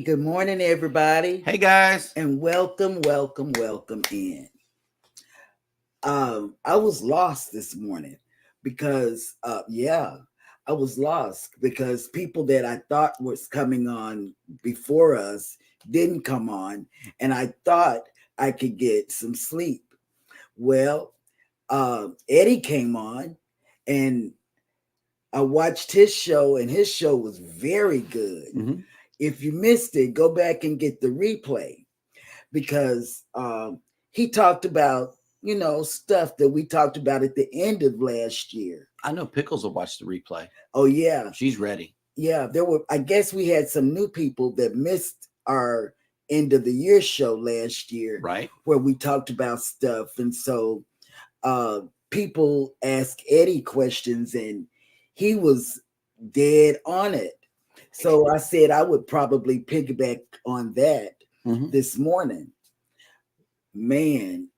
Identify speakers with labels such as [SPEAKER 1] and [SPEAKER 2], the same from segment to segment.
[SPEAKER 1] good morning, everybody,
[SPEAKER 2] Hey guys.
[SPEAKER 1] and welcome in. I was lost this morning because, I was lost because people that I thought was coming on before us didn't come on, and I thought I could get some sleep. Well, Eddie came on, and I watched his show, and his show was very good.
[SPEAKER 2] Mm-hmm.
[SPEAKER 1] If you missed it, go back and get the replay because he talked about, stuff that we talked about at the end of last year.
[SPEAKER 2] I know Pickles will watch the replay.
[SPEAKER 1] Oh, yeah.
[SPEAKER 2] She's ready.
[SPEAKER 1] Yeah. I guess we had some new people that missed our end of the year show last year,
[SPEAKER 2] right?
[SPEAKER 1] Where we talked about stuff. And so people asked Eddie questions and he was dead on it. So I said I would probably piggyback on that this morning. Man,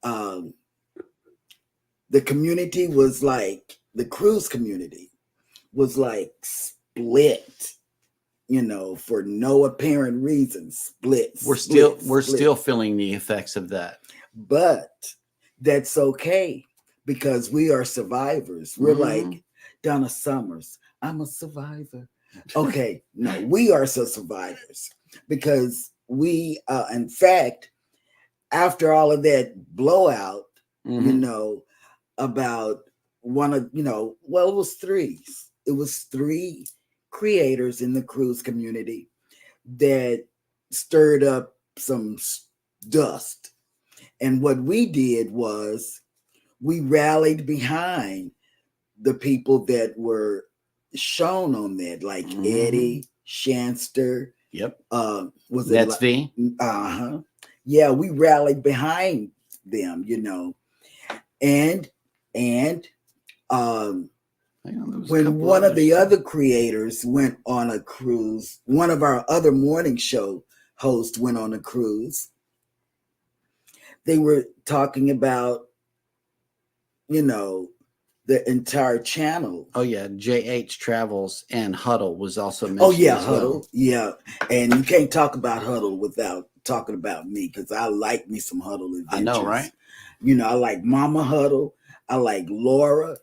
[SPEAKER 1] the community was like, the cruise community was like split, for no apparent reason.
[SPEAKER 2] We're still feeling the effects of that.
[SPEAKER 1] But that's okay because we are survivors. We're like Donna Summers. I'm a survivor. Okay, no, we are survivors because we, in fact, after all of that blowout, about one of, it was three. It was three creators in the cruise community that stirred up some dust. And what we did was we rallied behind the people that were shown on that, like Eddie, Shanster.
[SPEAKER 2] Yep.
[SPEAKER 1] Was it
[SPEAKER 2] That's V?
[SPEAKER 1] Yeah, we rallied behind them, And when one of the other creators went on a cruise, one of our other morning show hosts went on a cruise, they were talking about, the entire channel.
[SPEAKER 2] Oh yeah, JH Travels and Huddle was also mentioned.
[SPEAKER 1] Oh yeah, Huddle. Yeah, and you can't talk about Huddle without talking about me because I like me some Huddle Adventures.
[SPEAKER 2] I know, right?
[SPEAKER 1] I like Mama Huddle. I like Laura.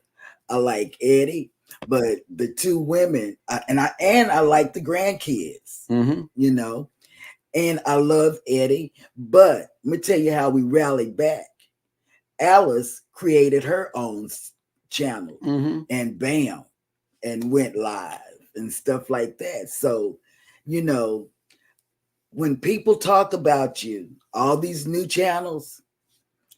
[SPEAKER 1] I like Eddie. But the two women, and I like the grandkids. And I love Eddie. But let me tell you how we rallied back. Alice created her own channel and bam, and went live and stuff like that. So, when people talk about you, all these new channels,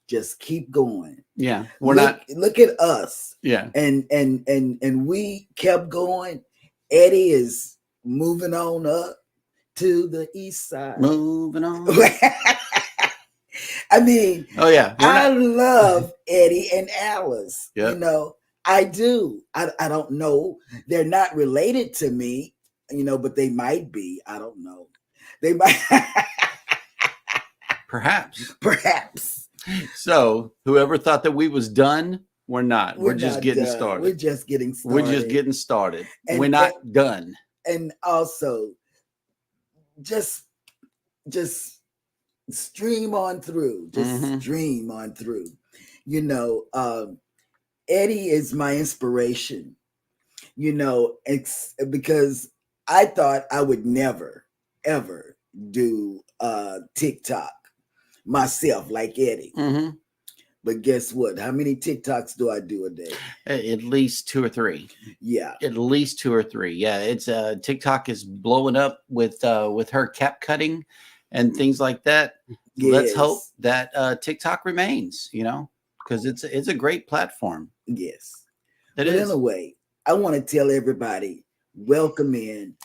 [SPEAKER 1] just keep going.
[SPEAKER 2] Yeah,
[SPEAKER 1] look at us.
[SPEAKER 2] Yeah,
[SPEAKER 1] and we kept going. Eddie is moving on up to the east side.
[SPEAKER 2] Moving on.
[SPEAKER 1] I mean,
[SPEAKER 2] oh yeah,
[SPEAKER 1] I love Eddie and Alice.
[SPEAKER 2] Yep.
[SPEAKER 1] I do. I don't know. They're not related to me, but they might be. I don't know. They might. Perhaps.
[SPEAKER 2] So whoever thought that we was done, we're not. We're just getting started.
[SPEAKER 1] We're just getting started.
[SPEAKER 2] And we're not done.
[SPEAKER 1] And also, just stream on through. Stream on through. Eddie is my inspiration. It's because I thought I would never, ever do TikTok myself like Eddie. But guess what? How many TikToks do I do a day?
[SPEAKER 2] At least 2 or 3.
[SPEAKER 1] Yeah.
[SPEAKER 2] At least 2 or 3. Yeah. It's TikTok is blowing up with her cap cutting and things like that. Yes. Let's hope that TikTok remains, because it's a great platform.
[SPEAKER 1] Yes. But anyway, I want to tell everybody, welcome in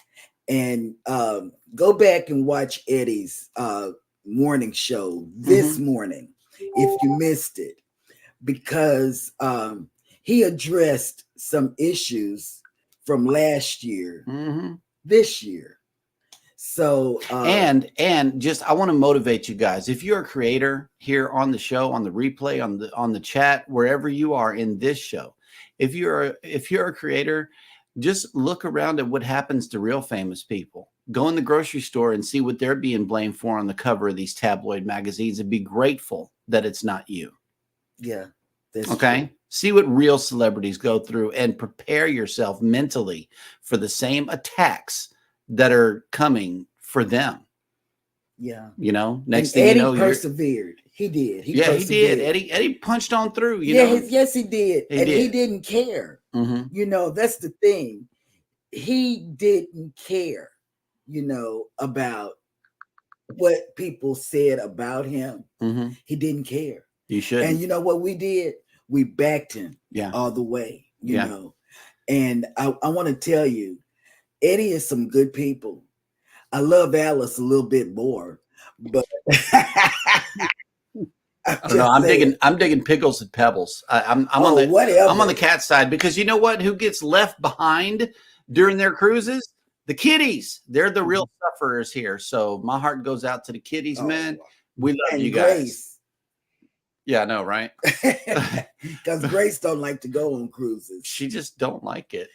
[SPEAKER 1] and go back and watch Eddie's morning show this morning if you missed it, because he addressed some issues from last year, this year. So
[SPEAKER 2] and just I want to motivate you guys. If you're a creator here on the show, on the replay, on the chat, wherever you are in this show, if you're a creator, just look around at what happens to real famous people. go in the grocery store and see what they're being blamed for on the cover of these tabloid magazines and be grateful that it's not you.
[SPEAKER 1] Yeah. That's
[SPEAKER 2] okay. True. See what real celebrities go through and prepare yourself mentally for the same attacks that are coming for them.
[SPEAKER 1] Yeah.
[SPEAKER 2] You know,
[SPEAKER 1] next thing Eddie, you know, persevered. He did.
[SPEAKER 2] He did. Eddie punched on through, you
[SPEAKER 1] know.
[SPEAKER 2] Yes,
[SPEAKER 1] he did. He didn't care.
[SPEAKER 2] Mm-hmm.
[SPEAKER 1] You know, that's the thing. He didn't care, you know, about what people said about him.
[SPEAKER 2] Mm-hmm.
[SPEAKER 1] He didn't care.
[SPEAKER 2] You should.
[SPEAKER 1] And you know what we did? We backed him all the way, you know. And I want to tell you, Eddie is some good people. I love Alice a little bit more, but
[SPEAKER 2] I don't know. I'm digging pickles and pebbles. I'm on the cat side because you know what? Who gets left behind during their cruises? The kiddies. They're the real sufferers here. So my heart goes out to the kiddies, man. We love you guys. Grace. Yeah, I know, right?
[SPEAKER 1] Because Grace don't like to go on cruises.
[SPEAKER 2] She just don't like it.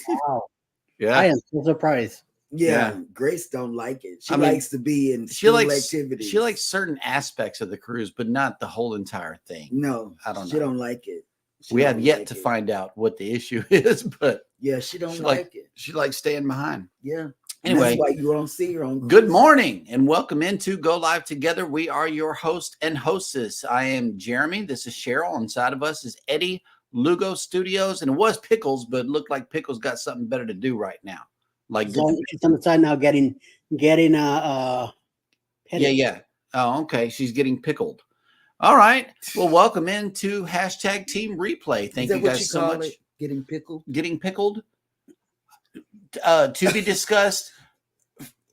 [SPEAKER 3] Wow.
[SPEAKER 2] Yeah,
[SPEAKER 3] I am so surprised.
[SPEAKER 1] Yeah, Grace don't like it. She likes to be in school activities.
[SPEAKER 2] She likes certain aspects of the cruise, but not the whole entire thing.
[SPEAKER 1] No,
[SPEAKER 2] I don't know.
[SPEAKER 1] She don't like it.
[SPEAKER 2] We have yet to find out what the issue is, but
[SPEAKER 1] yeah, she don't like it.
[SPEAKER 2] She likes staying behind.
[SPEAKER 1] Yeah.
[SPEAKER 2] Anyway,
[SPEAKER 1] that's why you don't see her on.
[SPEAKER 2] Good morning and welcome into Go Live Together. We are your host and hostess. I am Jeremy. This is Cheryl. Inside of us is Eddie, Lugo Studios, and it was Pickles, but it looked like Pickles got something better to do right now. Like
[SPEAKER 3] she's on the side now, getting
[SPEAKER 2] yeah. Oh, okay. She's getting pickled. All right. Well, welcome into # Team Replay. Thank you guys so much.
[SPEAKER 1] Getting pickled.
[SPEAKER 2] Getting pickled. To be discussed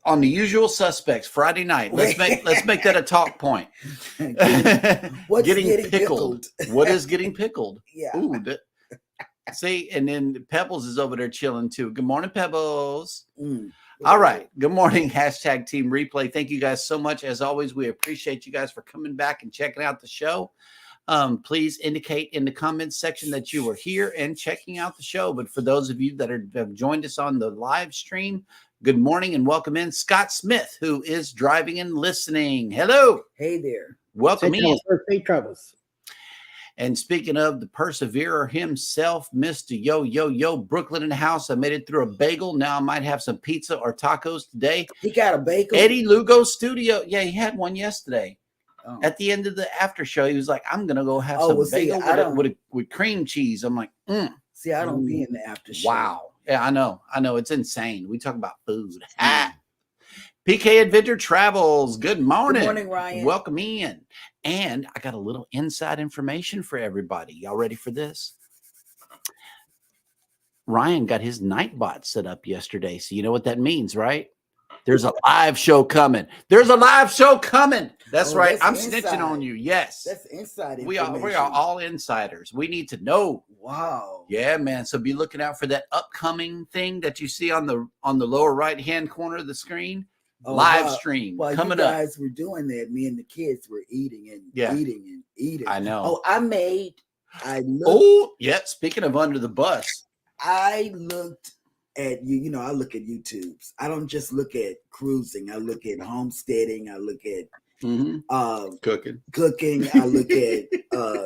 [SPEAKER 2] on the usual suspects Friday night. Let's make that a talk point.
[SPEAKER 1] What's getting pickled?
[SPEAKER 2] What is getting pickled?
[SPEAKER 1] Yeah.
[SPEAKER 2] Ooh, see, and then Pebbles is over there chilling too. Good morning, Pebbles. All right. Good morning, # Team Replay. Thank you guys so much. As always, we appreciate you guys for coming back and checking out the show. Please indicate in the comments section that you were here and checking out the show. But for those of you that have joined us on the live stream, good morning and welcome in Scott Smith, who is driving and listening. Hello.
[SPEAKER 1] Hey there.
[SPEAKER 2] Welcome in.
[SPEAKER 3] Safe travels.
[SPEAKER 2] And speaking of the perseverer himself, Mr. Yo, Brooklyn in the house. I made it through a bagel. Now I might have some pizza or tacos today.
[SPEAKER 1] He got a bagel?
[SPEAKER 2] Eddie Lugo Studio. Yeah, he had one yesterday. Oh. At the end of the after show, he was like, I'm going to go have some bagel with cream cheese. I'm like,
[SPEAKER 1] See, I don't be in the after show.
[SPEAKER 2] Wow. Yeah, I know. It's insane. We talk about food. PK Adventure Travels. Good morning.
[SPEAKER 1] Good morning, Ryan.
[SPEAKER 2] Welcome in. And I got a little inside information for everybody. Y'all ready for this? Ryan got his Nightbot set up yesterday. So you know what that means, right? There's a live show coming. That's right. I'm snitching on you. Yes.
[SPEAKER 1] That's inside
[SPEAKER 2] information. We are all insiders. We need to know.
[SPEAKER 1] Wow.
[SPEAKER 2] Yeah, man. So be looking out for that upcoming thing that you see on the lower right-hand corner of the screen. Live stream coming up.
[SPEAKER 1] While you guys were doing that, me and the kids were eating and eating and eating.
[SPEAKER 2] I know. Speaking of under the bus.
[SPEAKER 1] I looked at I look at YouTubes. I don't just look at cruising. I look at homesteading. I look at
[SPEAKER 2] cooking.
[SPEAKER 1] I look at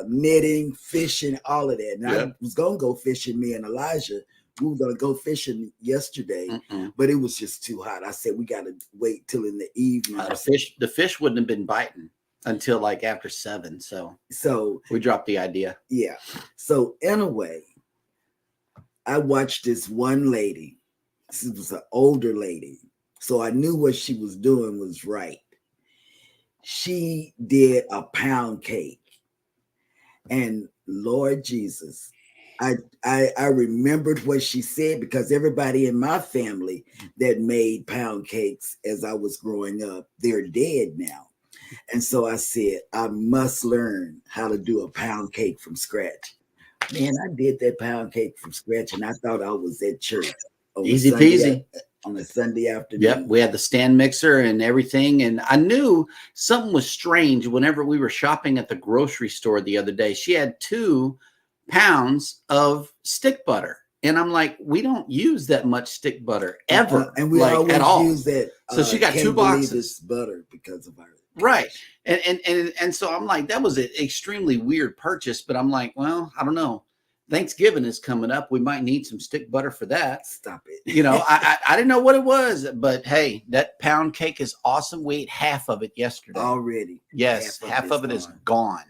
[SPEAKER 1] knitting, fishing, all of that. And I was gonna go fishing. Me and Elijah, we were gonna go fishing yesterday, but it was just too hot. I said we gotta wait till in the evening.
[SPEAKER 2] The fish wouldn't have been biting until like after 7. So we dropped the idea.
[SPEAKER 1] Yeah. So anyway, I watched this one lady. This was an older lady. So I knew what she was doing was right. She did a pound cake. And Lord Jesus, I remembered what she said because everybody in my family that made pound cakes as I was growing up, they're dead now. And so I said, I must learn how to do a pound cake from scratch. Man, I did that pound cake from scratch, and I thought I was at church.
[SPEAKER 2] Easy peasy.
[SPEAKER 1] On a Sunday afternoon.
[SPEAKER 2] Yep, we had the stand mixer and everything, and I knew something was strange whenever we were shopping at the grocery store the other day. She had 2 pounds of stick butter And I'm like, we don't use that much stick butter ever,
[SPEAKER 1] and we
[SPEAKER 2] like,
[SPEAKER 1] always
[SPEAKER 2] at all.
[SPEAKER 1] use that.
[SPEAKER 2] So she got 2 boxes
[SPEAKER 1] butter because of our
[SPEAKER 2] right. And so I'm like, that was an extremely weird purchase. But I'm like, well, I don't know. Thanksgiving is coming up. We might need some stick butter for that.
[SPEAKER 1] Stop it.
[SPEAKER 2] You know, I didn't know what it was, but hey, that pound cake is awesome. We ate half of it yesterday
[SPEAKER 1] already.
[SPEAKER 2] Yes, half of it is gone.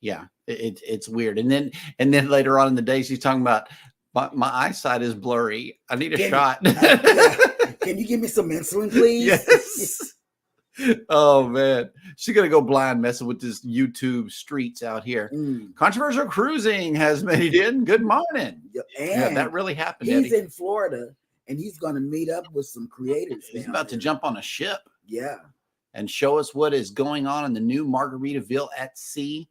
[SPEAKER 2] Yeah, it's weird. And then later on in the day, she's talking about my eyesight is blurry. I need a shot.
[SPEAKER 1] Can you give me some insulin, please?
[SPEAKER 2] Yes. Oh man, she's gonna go blind messing with this YouTube streets out here. Controversial Cruising has made it in. Good morning.
[SPEAKER 1] And
[SPEAKER 2] that really happened.
[SPEAKER 1] He's
[SPEAKER 2] Eddie.
[SPEAKER 1] in Florida, and he's gonna meet up with some creators.
[SPEAKER 2] He's about to jump on a ship.
[SPEAKER 1] Yeah,
[SPEAKER 2] and show us what is going on in the new Margaritaville at Sea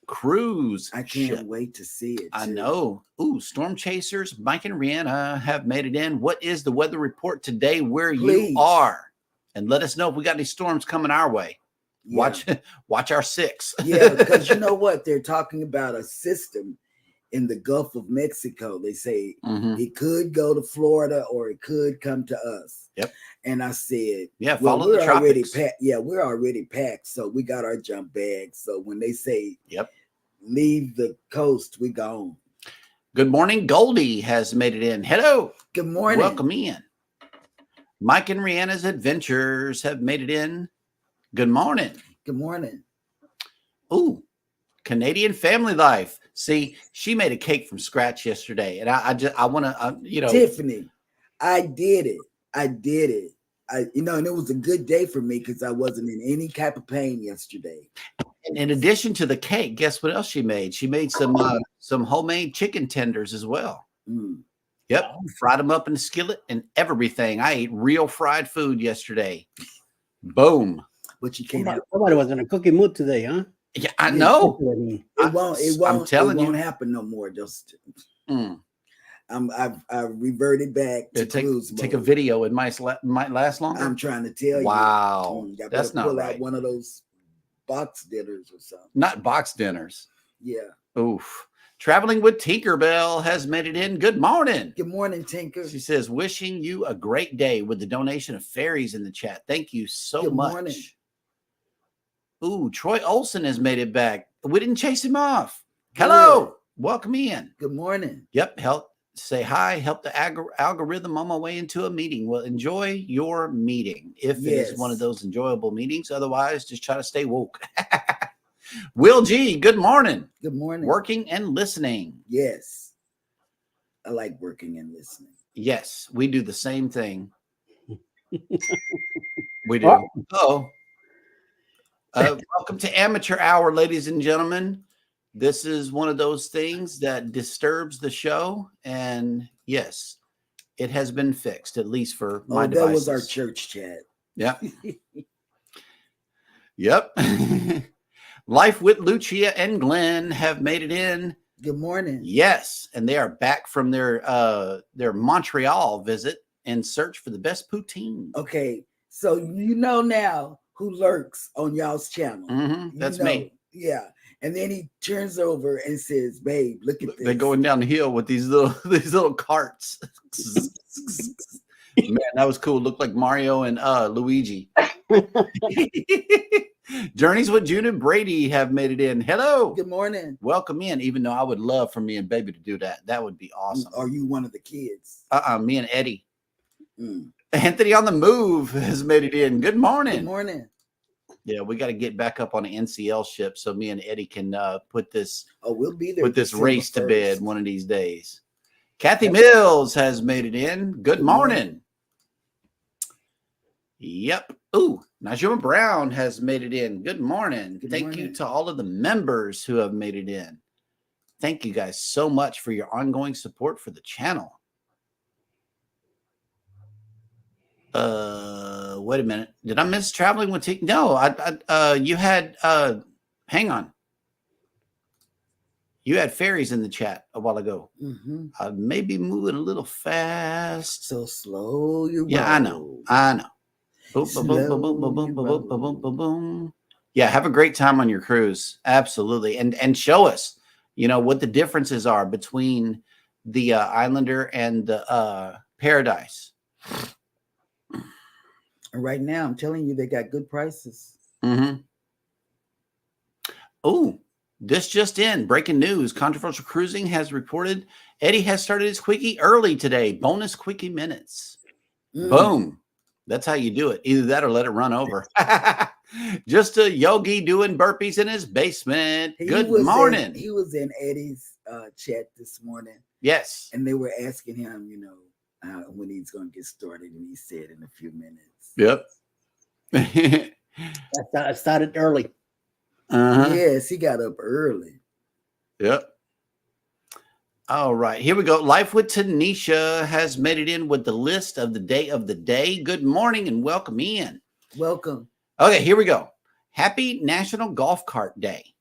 [SPEAKER 2] cruise.
[SPEAKER 1] I can't wait to see it.
[SPEAKER 2] I know. Ooh, Storm Chasers, Mike and Rihanna have made it in. What is the weather report today where you are? And let us know if we got any storms coming our way. Yeah. Watch our 6.
[SPEAKER 1] Yeah, because you know what? They're talking about a system in the Gulf of Mexico. They say it could go to Florida or it could come to us.
[SPEAKER 2] Yep.
[SPEAKER 1] And I said,
[SPEAKER 2] yeah, follow the tropics.
[SPEAKER 1] We're already packed. So we got our jump bags. So when they say, leave the coast, we gone.
[SPEAKER 2] Good morning. Goldie has made it in. Hello.
[SPEAKER 1] Good morning.
[SPEAKER 2] Welcome in. Mike and Rihanna's Adventures have made it in. Good morning.
[SPEAKER 1] Good morning.
[SPEAKER 2] Ooh, Canadian Family Life. See, she made a cake from scratch yesterday, and I want to,
[SPEAKER 1] Tiffany, I did it. And it was a good day for me because I wasn't in any type of pain yesterday.
[SPEAKER 2] And in addition to the cake, guess what else she made? She made some homemade chicken tenders as well. Yep, fried them up in the skillet and everything. I ate real fried food yesterday. Boom.
[SPEAKER 1] But you can't.
[SPEAKER 3] Somebody was in a cooking mood today, huh?
[SPEAKER 2] Yeah, I know.
[SPEAKER 1] It won't.
[SPEAKER 2] I'm telling you,
[SPEAKER 1] it won't happen no more. Just. I've reverted back to cruise mode.
[SPEAKER 2] Take a video. It might last longer.
[SPEAKER 1] I'm trying to tell you.
[SPEAKER 2] Wow, that's not right.
[SPEAKER 1] Out one of those box dinners or something.
[SPEAKER 2] Not box dinners.
[SPEAKER 1] Yeah.
[SPEAKER 2] Oof. Traveling with Tinkerbell has made it in. Good morning.
[SPEAKER 1] Good morning, Tinker.
[SPEAKER 2] She says, wishing you a great day with the donation of fairies in the chat. Thank you so much. Morning. Ooh, Troy Olson has made it back. We didn't chase him off. Hello. Good. Welcome in.
[SPEAKER 1] Good morning.
[SPEAKER 2] Yep. Say hi. Help the algorithm on my way into a meeting. Well, enjoy your meeting if it is one of those enjoyable meetings. Otherwise, just try to stay woke. Will G, good morning.
[SPEAKER 1] Good morning.
[SPEAKER 2] Working and listening.
[SPEAKER 1] Yes. I like working and listening.
[SPEAKER 2] Yes, we do the same thing. We do. Welcome to Amateur Hour, ladies and gentlemen. This is one of those things that disturbs the show. And yes, it has been fixed, at least for my devices.
[SPEAKER 1] That was our church chat.
[SPEAKER 2] Yeah. Yep. Life with Lucia and Glenn have made it in.
[SPEAKER 1] Good morning.
[SPEAKER 2] Yes, and they are back from their Montreal visit and search for the best poutine.
[SPEAKER 1] Okay, so you know now who lurks on y'all's channel.
[SPEAKER 2] That's me.
[SPEAKER 1] Yeah, and then he turns over and says, "Babe, look at this."
[SPEAKER 2] They're going down the hill with these little carts. Man, that was cool. Looked like Mario and Luigi. Journeys with June and Brady have made it in. Hello.
[SPEAKER 1] Good morning.
[SPEAKER 2] Welcome in, even though I would love for me and baby to do that. That would be awesome.
[SPEAKER 1] Are you one of the kids?
[SPEAKER 2] Me and Eddie. Anthony on the Move has made it in. Good morning.
[SPEAKER 1] Good morning.
[SPEAKER 2] Yeah, we got to get back up on an NCL ship so me and Eddie can put this
[SPEAKER 1] we'll be there.
[SPEAKER 2] Put this race to bed one of these days. Kathy Mills has made it in. Good morning. Yep. Ooh, Najuma Brown has made it in. Good morning. Thank you to all of the members who have made it in. Thank you guys so much for your ongoing support for the channel. Wait a minute. Did I miss traveling with T? No, you had hang on. You had fairies in the chat a while ago. I may be moving a little fast.
[SPEAKER 1] So slow you roll.
[SPEAKER 2] Yeah, I know. Boom, boom, boom, boom, boom, boom, boom, boom, boom, boom. Yeah, have a great time on your cruise. Absolutely. And show us, what the differences are between the Islander and the Paradise.
[SPEAKER 1] And right now, I'm telling you, they got good prices.
[SPEAKER 2] Mm-hmm. Oh, this just in. Breaking news. Controversial Cruising has reported Eddie has started his quickie early today. Bonus quickie minutes. Boom. That's how you do it. Either that or let it run over. Just a yogi doing burpees in his basement. Good morning.
[SPEAKER 1] He was in Eddie's chat this morning.
[SPEAKER 2] Yes.
[SPEAKER 1] And they were asking him, you know, when he's going to get started. And he said in a few minutes.
[SPEAKER 2] Yep.
[SPEAKER 3] I started early.
[SPEAKER 1] Yes, he got up early.
[SPEAKER 2] Yep. All right, here we go. Life with Tanisha has made it in with the list of the day of the day. Good morning and welcome in.
[SPEAKER 1] Welcome.
[SPEAKER 2] Okay, here we go. Happy National Golf Cart Day.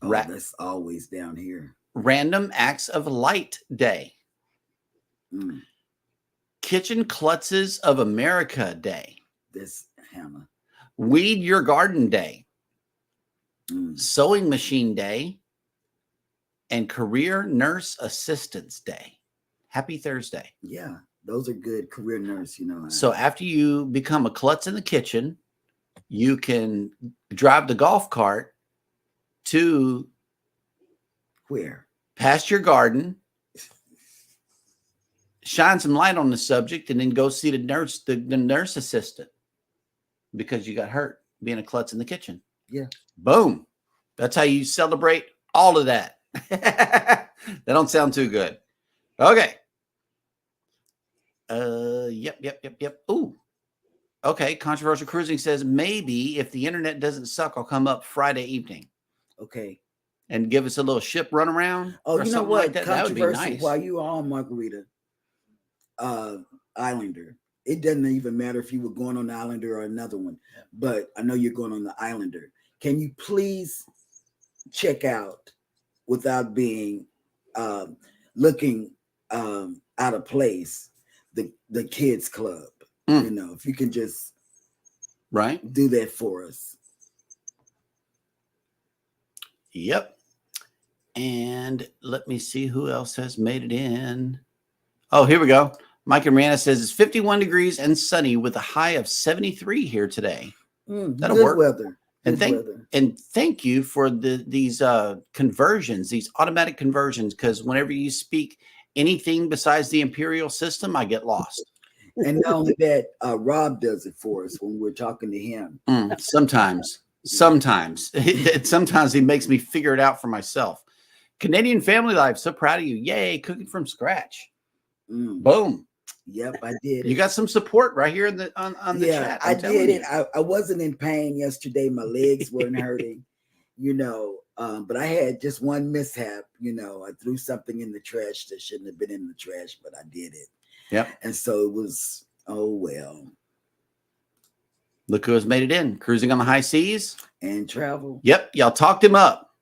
[SPEAKER 1] Oh, that's always down here.
[SPEAKER 2] Random Acts of Light Day. Kitchen Klutzes of America Day.
[SPEAKER 1] This Hannah.
[SPEAKER 2] Weed Your Garden Day. Sewing Machine Day. And Career Nurse Assistance Day. Happy Thursday.
[SPEAKER 1] Yeah, those are good. Career nurse, you know.
[SPEAKER 2] So after you become a klutz in the kitchen, you can drive the golf cart to
[SPEAKER 1] where?
[SPEAKER 2] Past your garden, shine some light on the subject, and then go see the nurse assistant because you got hurt being a klutz in the kitchen.
[SPEAKER 1] Yeah. Boom.
[SPEAKER 2] That's how you celebrate all of that. That don't sound too good. Okay. Yep. Ooh. Okay. Controversial Cruising says maybe if the internet doesn't suck, I'll come up Friday evening.
[SPEAKER 1] Okay.
[SPEAKER 2] And give us a little ship run around.
[SPEAKER 1] Oh, you know what?
[SPEAKER 2] Like that would be nice.
[SPEAKER 1] While you are on Margarita Islander, it doesn't even matter if you were going on the Islander or another one, but I know you're going on the Islander. Can you please check out, without being looking out of place, the kids club? You know, if you can just do that for us.
[SPEAKER 2] Yep. And let me see who else has made it in. Oh, here we go. Mike and Rihanna says it's 51 degrees and sunny with a high of 73 here today. That'll
[SPEAKER 1] good
[SPEAKER 2] work.
[SPEAKER 1] Weather.
[SPEAKER 2] And thank you for these conversions, these automatic conversions, because whenever you speak anything besides the imperial system, I get lost.
[SPEAKER 1] And not only that, Rob does it for us when we're talking to him.
[SPEAKER 2] Sometimes he makes me figure it out for myself. Canadian Family Life, so proud of you. Yay, cooking from scratch. Boom.
[SPEAKER 1] Yep, I did.
[SPEAKER 2] You got some support right here in the on the chat.
[SPEAKER 1] I did it. I wasn't in pain yesterday. My legs weren't hurting, you know. But I had just one mishap. You know, I threw something in the trash that shouldn't have been in the trash, but I did it.
[SPEAKER 2] Yep.
[SPEAKER 1] And so it was. Oh well.
[SPEAKER 2] Look who has made it in. Cruising on the high seas
[SPEAKER 1] and travel.
[SPEAKER 2] Yep, y'all talked him up.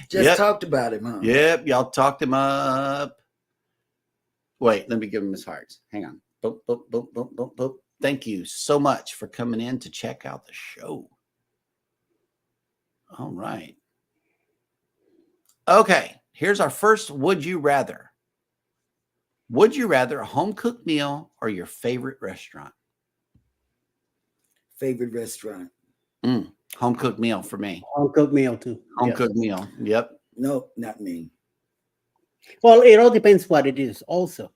[SPEAKER 1] Just talked about him, huh?
[SPEAKER 2] Yep, y'all talked him up. Wait, let me give him his hearts. Hang on. Boop, boop, boop, boop, boop, boop. Thank you so much for coming in to check out the show. All right. Okay, here's our first Would You Rather. Would you rather a home-cooked meal or your favorite restaurant?
[SPEAKER 1] Favorite restaurant.
[SPEAKER 2] Home-cooked meal for me.
[SPEAKER 3] Home-cooked meal too.
[SPEAKER 2] Home-cooked meal. Yep.
[SPEAKER 1] No, not me.
[SPEAKER 3] Well, it all depends what it is also.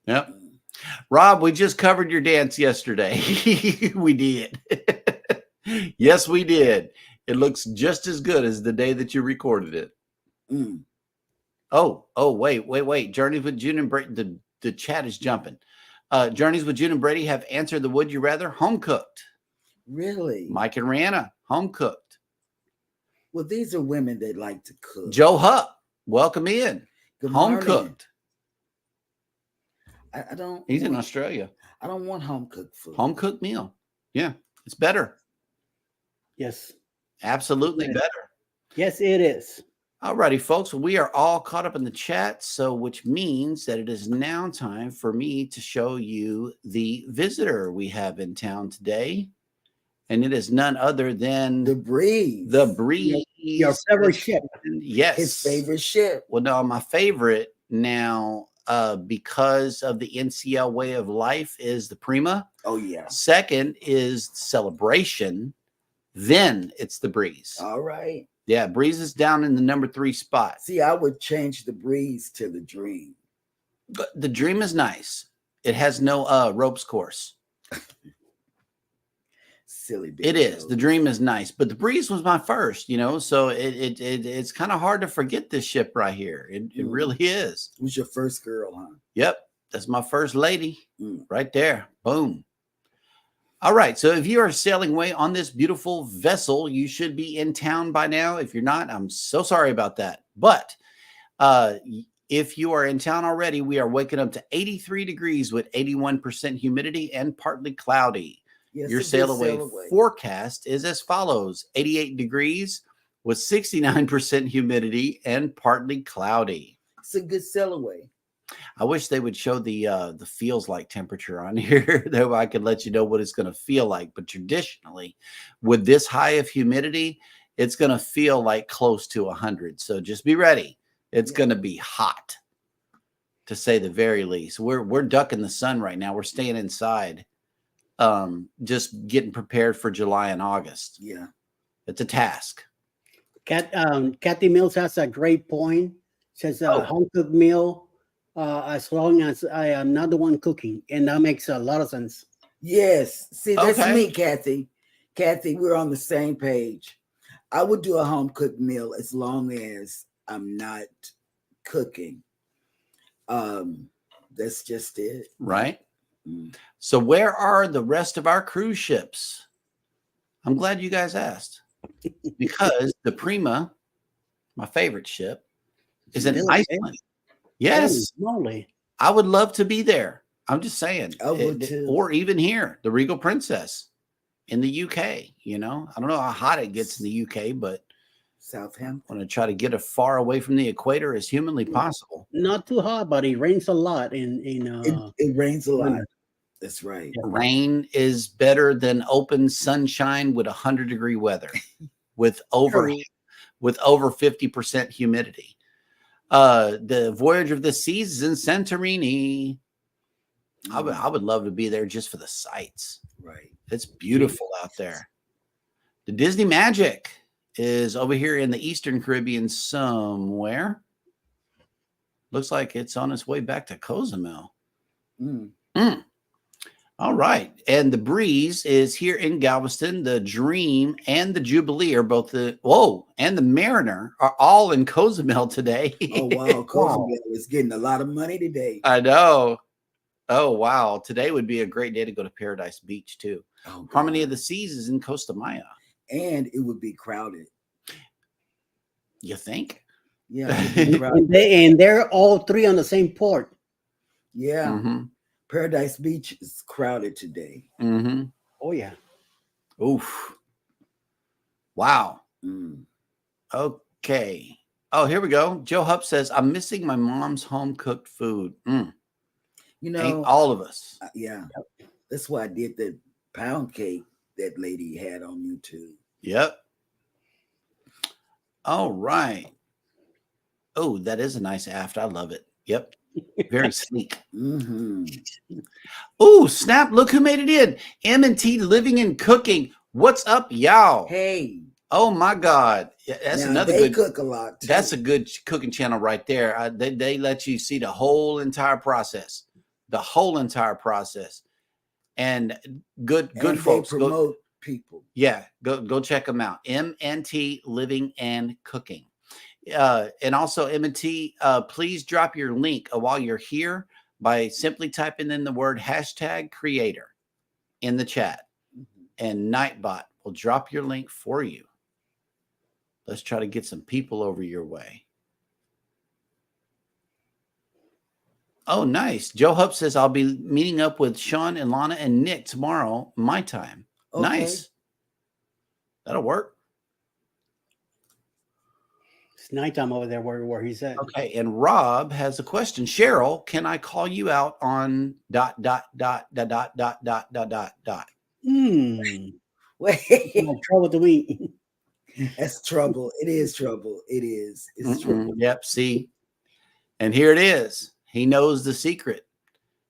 [SPEAKER 2] Yep. Rob, we just covered your dance yesterday. We did. Yes, we did. It looks just as good as the day that you recorded it. Oh, wait. Journeys with June and Brady. The chat is jumping. Journeys with June and Brady have answered the Would You Rather home-cooked.
[SPEAKER 1] Really?
[SPEAKER 2] Mike and Rihanna, home-cooked.
[SPEAKER 1] Well, these are women that like to cook.
[SPEAKER 2] Joe Hupp, welcome in.
[SPEAKER 1] Good
[SPEAKER 2] home-cooked.
[SPEAKER 1] I don't.
[SPEAKER 2] He's in Australia.
[SPEAKER 1] I don't want home-cooked food.
[SPEAKER 2] Home-cooked meal. Yeah, it's better.
[SPEAKER 3] Yes.
[SPEAKER 2] Absolutely better.
[SPEAKER 3] Yes, it is.
[SPEAKER 2] All righty, folks. We are all caught up in the chat, so which means that it is now time for me to show you the visitor we have in town today. And it is none other than
[SPEAKER 1] the Breeze.
[SPEAKER 2] The Breeze.
[SPEAKER 3] Your favorite ship.
[SPEAKER 2] Yes.
[SPEAKER 1] His favorite ship.
[SPEAKER 2] Well, no, my favorite now, because of the NCL way of life, is the Prima.
[SPEAKER 1] Oh, yeah.
[SPEAKER 2] Second is Celebration. Then it's the Breeze.
[SPEAKER 1] All right.
[SPEAKER 2] Yeah, Breeze is down in the number 3 spot.
[SPEAKER 1] See, I would change the Breeze to the Dream.
[SPEAKER 2] But the Dream is nice. It has no ropes course.
[SPEAKER 1] Silly bit.
[SPEAKER 2] It is. The Dream is nice, but the Breeze was my first, so it's kind of hard to forget this ship right here. It really is.
[SPEAKER 1] It was your first girl, huh?
[SPEAKER 2] Yep. That's my first lady right there. Boom. All right. So if you are sailing away on this beautiful vessel, you should be in town by now. If you're not, I'm so sorry about that. But if you are in town already, we are waking up to 83 degrees with 81% humidity and partly cloudy.
[SPEAKER 1] Yes,
[SPEAKER 2] your sail away forecast is as follows: 88 degrees with 69% humidity and partly cloudy.
[SPEAKER 1] It's a good sail away.
[SPEAKER 2] I wish they would show the feels like temperature on here, that I could let you know what it's going to feel like. But traditionally, with this high of humidity, it's going to feel like close to 100. So just be ready. It's going to be hot, to say the very least. We're ducking the sun right now. We're staying inside, just getting prepared for July and August.
[SPEAKER 1] Yeah,
[SPEAKER 2] it's a task.
[SPEAKER 3] Kathy Mills has a great point. Says home cooked meal. As long as I am not the one cooking, and that makes a lot of sense.
[SPEAKER 1] Yes, see, that's me, Kathy. Kathy, we're on the same page. I would do a home cooked meal as long as I'm not cooking. That's just it,
[SPEAKER 2] right? So where are the rest of our cruise ships? I'm glad you guys asked, because the Prima, my favorite ship, is in Iceland. Yes, I would love to be there. I'm just saying.
[SPEAKER 1] I would too.
[SPEAKER 2] Or even here, the Regal Princess in the UK. I don't know how hot it gets in the UK, but
[SPEAKER 1] Southampton.
[SPEAKER 2] I want to try to get as far away from the equator as humanly possible.
[SPEAKER 3] Not too hot, but it rains a lot.
[SPEAKER 1] It rains a lot. That's right.
[SPEAKER 2] Rain is better than open sunshine with 100-degree weather, with over 50% humidity. The Voyage of the Seas is in Santorini. I would love to be there just for the sights.
[SPEAKER 1] Right.
[SPEAKER 2] It's beautiful out there. The Disney Magic is over here in the Eastern Caribbean somewhere. Looks like it's on its way back to Cozumel. All right. And the Breeze is here in Galveston. The Dream and the Jubilee are both and the Mariner are all in Cozumel today.
[SPEAKER 1] Oh, wow. Cozumel is getting a lot of money today.
[SPEAKER 2] I know. Oh, wow. Today would be a great day to go to Paradise Beach, too. Harmony of the Seas is in Costa Maya.
[SPEAKER 1] And it would be crowded.
[SPEAKER 2] You think?
[SPEAKER 1] Yeah.
[SPEAKER 3] And they're all three on the same port.
[SPEAKER 1] Yeah. Paradise Beach is crowded today.
[SPEAKER 3] Oh, yeah.
[SPEAKER 2] Oof. Wow. Okay. Oh, here we go. Joe Hupp says, I'm missing my mom's home-cooked food. Ain't all of us.
[SPEAKER 1] Yeah. That's why I did the pound cake that lady had on YouTube.
[SPEAKER 2] Yep. All right. Oh, that is a nice aft. I love it. Yep. Very sleek. Oh, snap. Look who made it in. M&T Living and Cooking. What's up, y'all?
[SPEAKER 1] Hey.
[SPEAKER 2] Oh, my God. That's another
[SPEAKER 1] they
[SPEAKER 2] good.
[SPEAKER 1] Cook a lot, too.
[SPEAKER 2] That's a good cooking channel right there. They let you see the whole entire process. The whole entire process. And good folks.
[SPEAKER 1] They promote people.
[SPEAKER 2] Yeah. Go check them out. M&T Living and Cooking. And also M&T, please drop your link while you're here by simply typing in the word #creator in the chat, and Nightbot will drop your link for you. Let's try to get some people over your way. Oh, nice. Joe Hupp says, I'll be meeting up with Sean and Lana and Nick tomorrow, my time. Okay. Nice. That'll work.
[SPEAKER 3] It's nighttime over there where he's at.
[SPEAKER 2] Okay, and Rob has a question. Cheryl, can I call you out on ...
[SPEAKER 1] Wait.
[SPEAKER 3] Trouble to me.
[SPEAKER 1] That's trouble. It is trouble. It is. It's trouble.
[SPEAKER 2] Yep. See, and here it is. He knows the secret.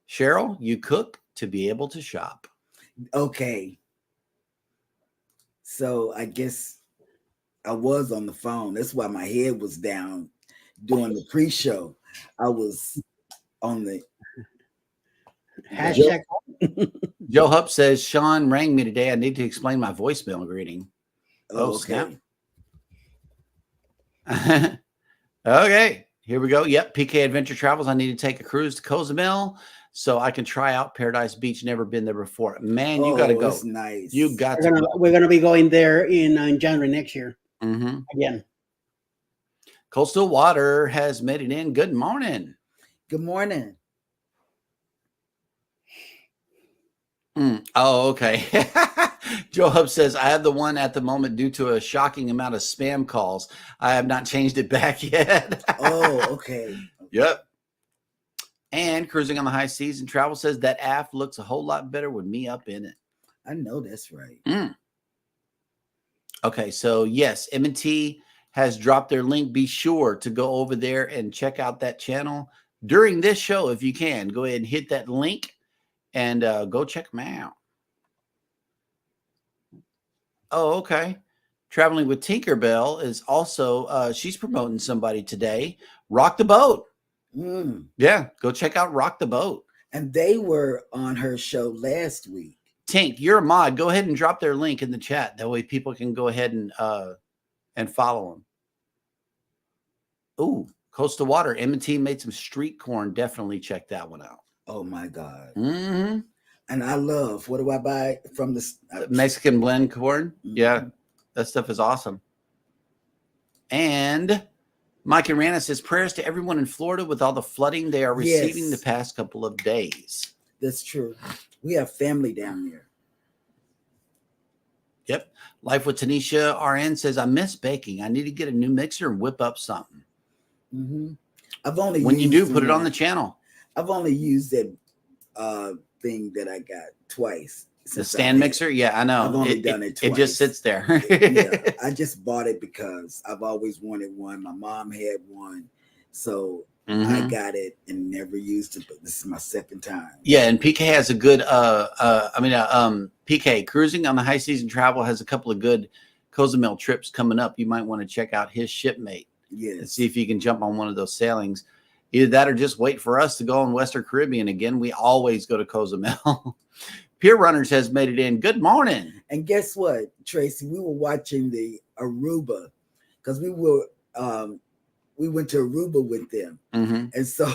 [SPEAKER 2] Sheryl, you cook to be able to shop.
[SPEAKER 1] Okay. So I guess I was on the phone. That's why my head was down during the pre-show. I was on the
[SPEAKER 3] hashtag.
[SPEAKER 2] Joe Hupp says, Sean rang me today. I need to explain my voicemail greeting.
[SPEAKER 1] Oh, okay.
[SPEAKER 2] Snap. Okay, here we go. Yep, PK Adventure Travels. I need to take a cruise to Cozumel so I can try out Paradise Beach. Never been there before. Man, you got to go.
[SPEAKER 1] That's nice.
[SPEAKER 2] You got to go.
[SPEAKER 3] We're going to be going there in January next year. Again.
[SPEAKER 2] Coastal Water has made it in. Good morning.
[SPEAKER 1] Good morning.
[SPEAKER 2] Oh, okay. Joe Hub says, I have the one at the moment due to a shocking amount of spam calls. I have not changed it back yet.
[SPEAKER 1] Oh, okay.
[SPEAKER 2] Yep. And Cruising on the High Seas and Travel says that aft looks a whole lot better with me up in it.
[SPEAKER 1] I know that's right.
[SPEAKER 2] Okay, so yes, M&T has dropped their link. Be sure to go over there and check out that channel during this show if you can. Go ahead and hit that link and go check them out. Oh, okay. Traveling with Tinkerbell is also, she's promoting somebody today. Rock the Boat. Yeah, go check out Rock the Boat.
[SPEAKER 1] And they were on her show last week.
[SPEAKER 2] Tink, you're a mod. Go ahead and drop their link in the chat. That way people can go ahead and follow them. Ooh, Coastal Water. M&T made some street corn. Definitely check that one out.
[SPEAKER 1] Oh, my God. And I love, what do I buy from the
[SPEAKER 2] Mexican blend corn? Yeah, that stuff is awesome. And Mike and Rana says, prayers to everyone in Florida with all the flooding they are receiving the past couple of days.
[SPEAKER 1] That's true. We have family down there.
[SPEAKER 2] Yep. Life with Tanisha RN says, I miss baking. I need to get a new mixer and whip up something.
[SPEAKER 1] I've only
[SPEAKER 2] when you do, put it on the channel.
[SPEAKER 1] I've only used that thing that I got twice.
[SPEAKER 2] The stand mixer? Yeah, I know.
[SPEAKER 1] I've only done it twice.
[SPEAKER 2] It just sits there.
[SPEAKER 1] Yeah, I just bought it because I've always wanted one. My mom had one. So I got it and never used it, but this is my second time.
[SPEAKER 2] Yeah, and PK has a good PK Cruising on the High Seas and Travel has a couple of good Cozumel trips coming up. You might want to check out his shipmate.
[SPEAKER 1] Yes.
[SPEAKER 2] And see if you can jump on one of those sailings. Either that or just wait for us to go on Western Caribbean again. We always go to Cozumel. Peer Runners has made it in. Good morning.
[SPEAKER 1] And guess what, Tracy? We were watching the Aruba because we went to Aruba with them. And so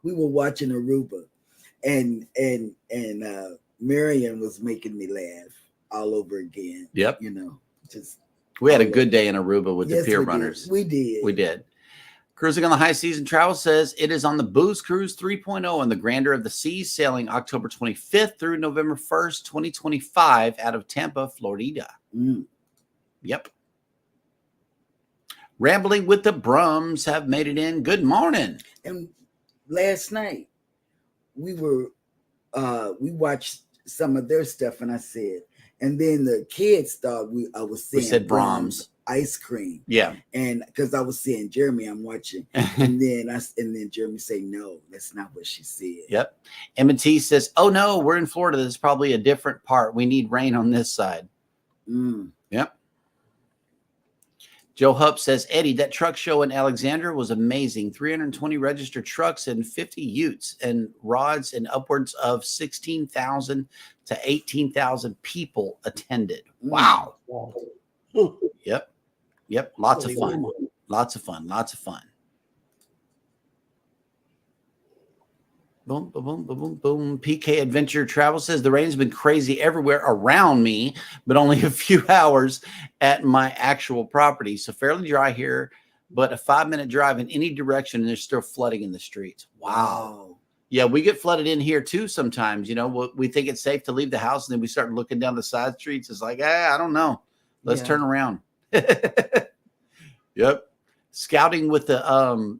[SPEAKER 1] we were watching Aruba. And Marion was making me laugh all over again.
[SPEAKER 2] Yep.
[SPEAKER 1] You know, just
[SPEAKER 2] we had a good day in Aruba with the Peer Runners.
[SPEAKER 1] We did.
[SPEAKER 2] We did. Cruising on the High Seas and Travel says it is on the Booze Cruise 3.0 on the Grandeur of the Seas, sailing October 25th through November 1st, 2025, out of Tampa, Florida. Yep. Rambling with the Brums have made it in. Good morning.
[SPEAKER 1] And last night we watched some of their stuff, and I said, and then the kids thought I was saying
[SPEAKER 2] we said Brahms
[SPEAKER 1] ice cream.
[SPEAKER 2] Yeah.
[SPEAKER 1] And because I was saying Jeremy, I'm watching. and then Jeremy say, no, that's not what she said.
[SPEAKER 2] Yep. M&T says, oh no, we're in Florida. There's probably a different part. We need rain on this side. Yep. Joe Hupp says, Eddie, that truck show in Alexandria was amazing. 320 registered trucks and 50 utes and rods, and upwards of 16,000 to 18,000 people attended. Wow. Yep. Yep. Lots of fun. Lots of fun. Lots of fun. Boom, boom, boom, boom, boom, boom. PK Adventure Travel says the rain's been crazy everywhere around me, but only a few hours at my actual property. So fairly dry here, but a 5-minute drive in any direction, and there's still flooding in the streets. Wow. Yeah, we get flooded in here too sometimes. You know, we think it's safe to leave the house, and then we start looking down the side streets. It's like, I don't know. Let's turn around. Yep. Scouting with the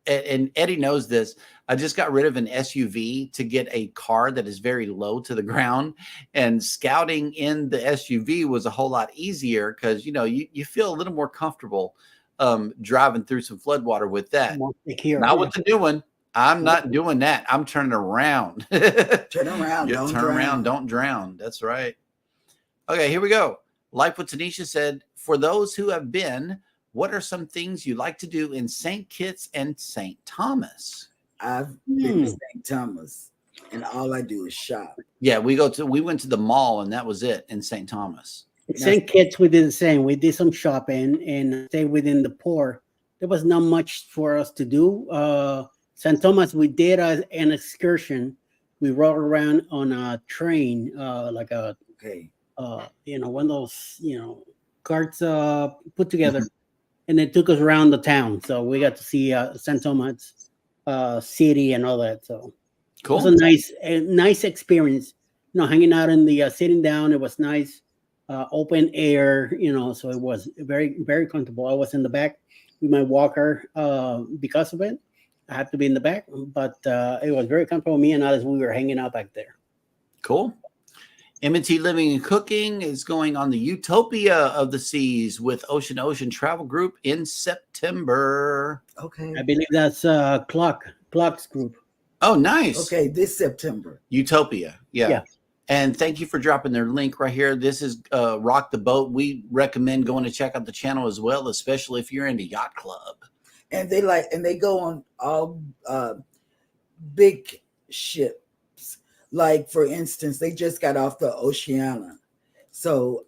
[SPEAKER 2] and Eddie knows this. I just got rid of an SUV to get a car that is very low to the ground, and scouting in the SUV was a whole lot easier because, you feel a little more comfortable driving through some floodwater with that. Not with the new one. I'm not doing that. I'm turning around.
[SPEAKER 1] Turn around.
[SPEAKER 2] Don't drown. That's right. Okay, here we go. Life with Tanisha said, for those who have been, what are some things you like to do in St. Kitts and St. Thomas?
[SPEAKER 1] I've been to St. Thomas, and all I do is shop.
[SPEAKER 2] Yeah, we went to the mall, and that was it in St. Thomas.
[SPEAKER 3] St. Kitts, we did the same. We did some shopping and stayed within the port. There was not much for us to do. St. Thomas, we did an excursion. We rode around on a train, like a one of those carts put together, and they took us around the town. So we got to see St. Thomas city and all that. So
[SPEAKER 2] cool.
[SPEAKER 3] It was a nice experience. Hanging out in the sitting down. It was nice, open air. So it was very, very comfortable. I was in the back with my walker because of it. I had to be in the back, but it was very comfortable. Me and others, we were hanging out back there.
[SPEAKER 2] Cool. M&T Living and Cooking is going on the Utopia of the Seas with Ocean Travel Group in September.
[SPEAKER 1] Okay.
[SPEAKER 3] I believe that's Clock's group.
[SPEAKER 2] Oh, nice.
[SPEAKER 1] Okay, this September.
[SPEAKER 2] Utopia. Yeah. And thank you for dropping their link right here. This is Rock the Boat. We recommend going to check out the channel as well, especially if you're into yacht club.
[SPEAKER 1] And they go on all big ships. Like, for instance, they just got off the Oceana. So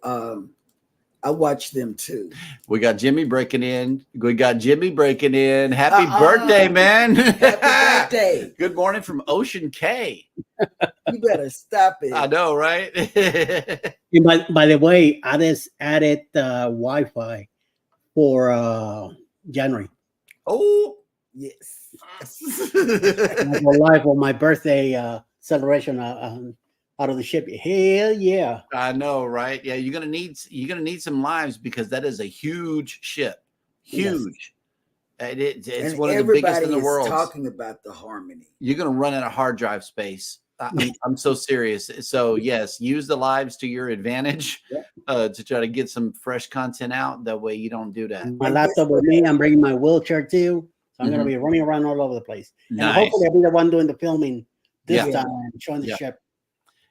[SPEAKER 1] I watch them too.
[SPEAKER 2] We got Jimmy breaking in. Happy birthday, man.
[SPEAKER 1] Happy birthday.
[SPEAKER 2] Good morning from Ocean K.
[SPEAKER 1] You better stop it.
[SPEAKER 2] I know, right?
[SPEAKER 3] By the way, I just added Wi-Fi for January.
[SPEAKER 1] Oh, yes.
[SPEAKER 3] Live on my birthday celebration out of the ship. Hell yeah.
[SPEAKER 2] I know, right? Yeah, you're gonna need some lives because that is a huge ship. Huge. Yes. It's one of the biggest in the world.
[SPEAKER 1] Talking about the Harmony.
[SPEAKER 2] You're gonna run out of hard drive space. I'm so serious. So yes, use the lives to your advantage to try to get some fresh content out. That way you don't do that.
[SPEAKER 3] My laptop with me. I'm bringing my wheelchair too. So I'm going to be running around all over the place.
[SPEAKER 2] Nice.
[SPEAKER 3] And hopefully I'll be the one doing the filming this time and showing the ship.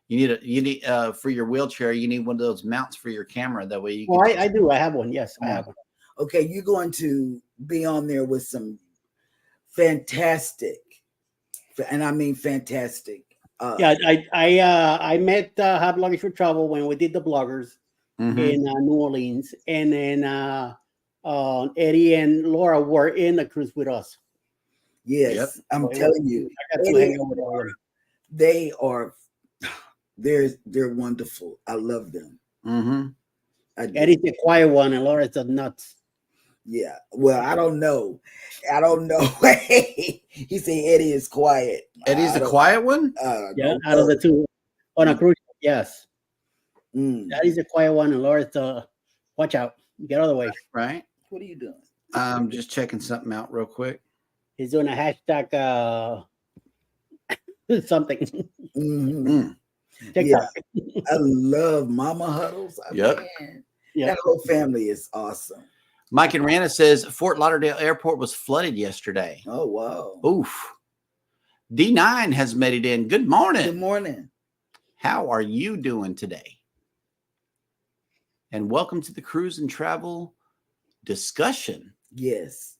[SPEAKER 2] You need for your wheelchair, you need one of those mounts for your camera. That way you can.
[SPEAKER 3] Oh, I do. I have one. Yes, I have one.
[SPEAKER 1] Okay, you're going to be on there with some fantastic, and I mean fantastic.
[SPEAKER 3] I met Have Luggage for Travel when we did the bloggers in New Orleans, and then Eddie and Laura were in the cruise with us.
[SPEAKER 1] Yes, I'm telling you, Eddie, they're wonderful. I love them.
[SPEAKER 3] Eddie's the quiet one, and Laura's the nuts.
[SPEAKER 1] Yeah. Well, I don't know. He said Eddie is quiet.
[SPEAKER 2] Eddie's the quiet one?
[SPEAKER 3] Out of the two on a cruise. Yes. Eddie's the quiet one, and Laura's the watch out. Get out of the way.
[SPEAKER 2] Right.
[SPEAKER 1] What are you doing?
[SPEAKER 2] I'm just checking something out real quick.
[SPEAKER 3] He's doing a hashtag something.
[SPEAKER 1] Yeah. I love Mama Huddles. That whole family is awesome.
[SPEAKER 2] Mike and Rana says Fort Lauderdale Airport was flooded yesterday.
[SPEAKER 1] Oh, wow.
[SPEAKER 2] Oof. D9 has made it in. Good morning.
[SPEAKER 1] Good morning.
[SPEAKER 2] How are you doing today? And welcome to the Cruise and Travel discussion.
[SPEAKER 1] Yes.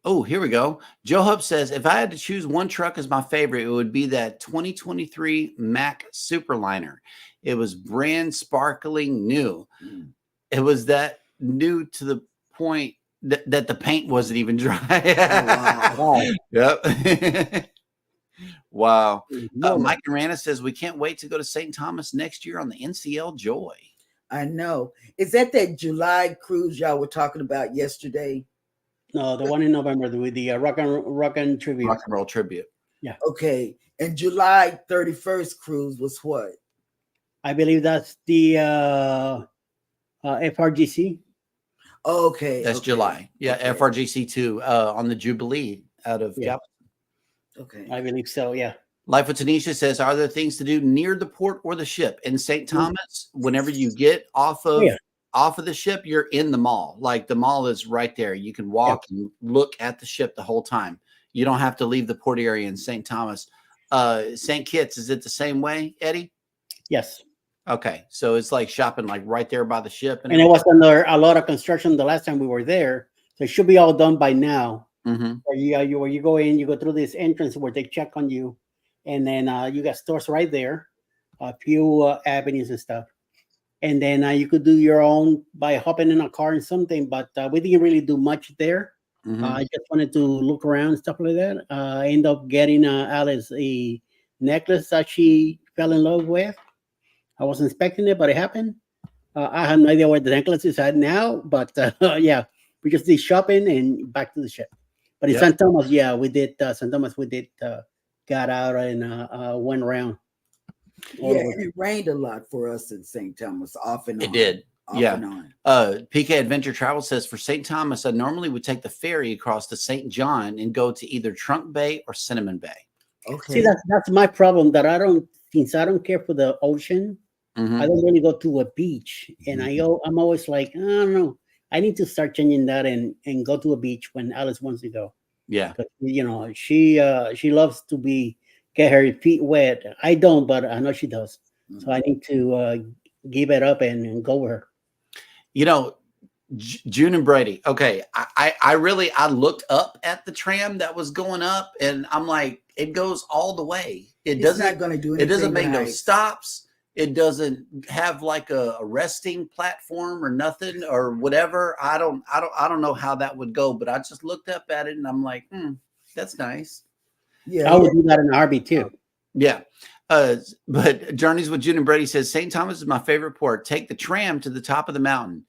[SPEAKER 2] Oh, here we go. Joe Hub says, if I had to choose one truck as my favorite, it would be that 2023 Mack Superliner. It was brand sparkling new. It was that new to the point that the paint wasn't even dry.
[SPEAKER 3] Wow.
[SPEAKER 2] Yep. Wow. Mike Arana says, we can't wait to go to St. Thomas next year on the NCL Joy.
[SPEAKER 1] I know. Is that July cruise y'all were talking about yesterday?
[SPEAKER 3] No, the one in November with the rock and tribute.
[SPEAKER 2] Rock and roll tribute.
[SPEAKER 3] Yeah.
[SPEAKER 1] Okay. And July 31st cruise was what?
[SPEAKER 3] I believe that's the FRGC.
[SPEAKER 1] Okay.
[SPEAKER 2] That's July. Yeah. Okay. FRGC 2 on the Jubilee out of Galveston.
[SPEAKER 1] Okay.
[SPEAKER 3] I believe so. Yeah.
[SPEAKER 2] Life with Tanisha says, are there things to do near the port or the ship? In St. Thomas, whenever you get off of the ship, you're in the mall. Like the mall is right there. You can walk and look at the ship the whole time. You don't have to leave the port area in St. Thomas. St. Kitts, is it the same way, Eddie?
[SPEAKER 3] Yes.
[SPEAKER 2] Okay. So it's like shopping like right there by the ship.
[SPEAKER 3] And it was under a lot of construction the last time we were there. So it should be all done by now.
[SPEAKER 2] Mm-hmm.
[SPEAKER 3] Where you go in, you go through this entrance where they check on you. And then you got stores right there, a few avenues and stuff. And then you could do your own by hopping in a car and something. But we didn't really do much there.
[SPEAKER 2] Mm-hmm.
[SPEAKER 3] I just wanted to look around and stuff like that. I ended up getting Alice a necklace that she fell in love with. I wasn't expecting it, but it happened. I have no idea where the necklace is at now, but yeah, we just did shopping and back to the ship. But in St. Thomas, yeah, we did. St. Thomas, we did. Got out and went around.
[SPEAKER 1] Yeah, and it rained a lot for us in St. Thomas, off and on.
[SPEAKER 2] It did.
[SPEAKER 1] And on.
[SPEAKER 2] PK Adventure Travel says, for St. Thomas, I normally would take the ferry across to St. John and go to either Trunk Bay or Cinnamon Bay.
[SPEAKER 1] Okay.
[SPEAKER 3] See, that's my problem. That since I don't care for the ocean, I don't really go to a beach, and I'm always like, I don't know. I need to start changing that and go to a beach when Alice wants to go.
[SPEAKER 2] Yeah,
[SPEAKER 3] you know, she loves to get her feet wet. I don't, but I know she does. So I need to give it up and go with her.
[SPEAKER 2] You know, June and Brady. Okay, I looked up at the tram that was going up, and I'm like, it goes all the way. It's not going to do anything. It doesn't make no stops. It doesn't have like a resting platform or nothing or whatever. I don't know how that would go, but I just looked up at it and I'm like, that's nice.
[SPEAKER 3] Yeah, I would do that in RB too.
[SPEAKER 2] Yeah. But Journeys with June and Brady says, St. Thomas is my favorite port. Take the tram to the top of the mountain.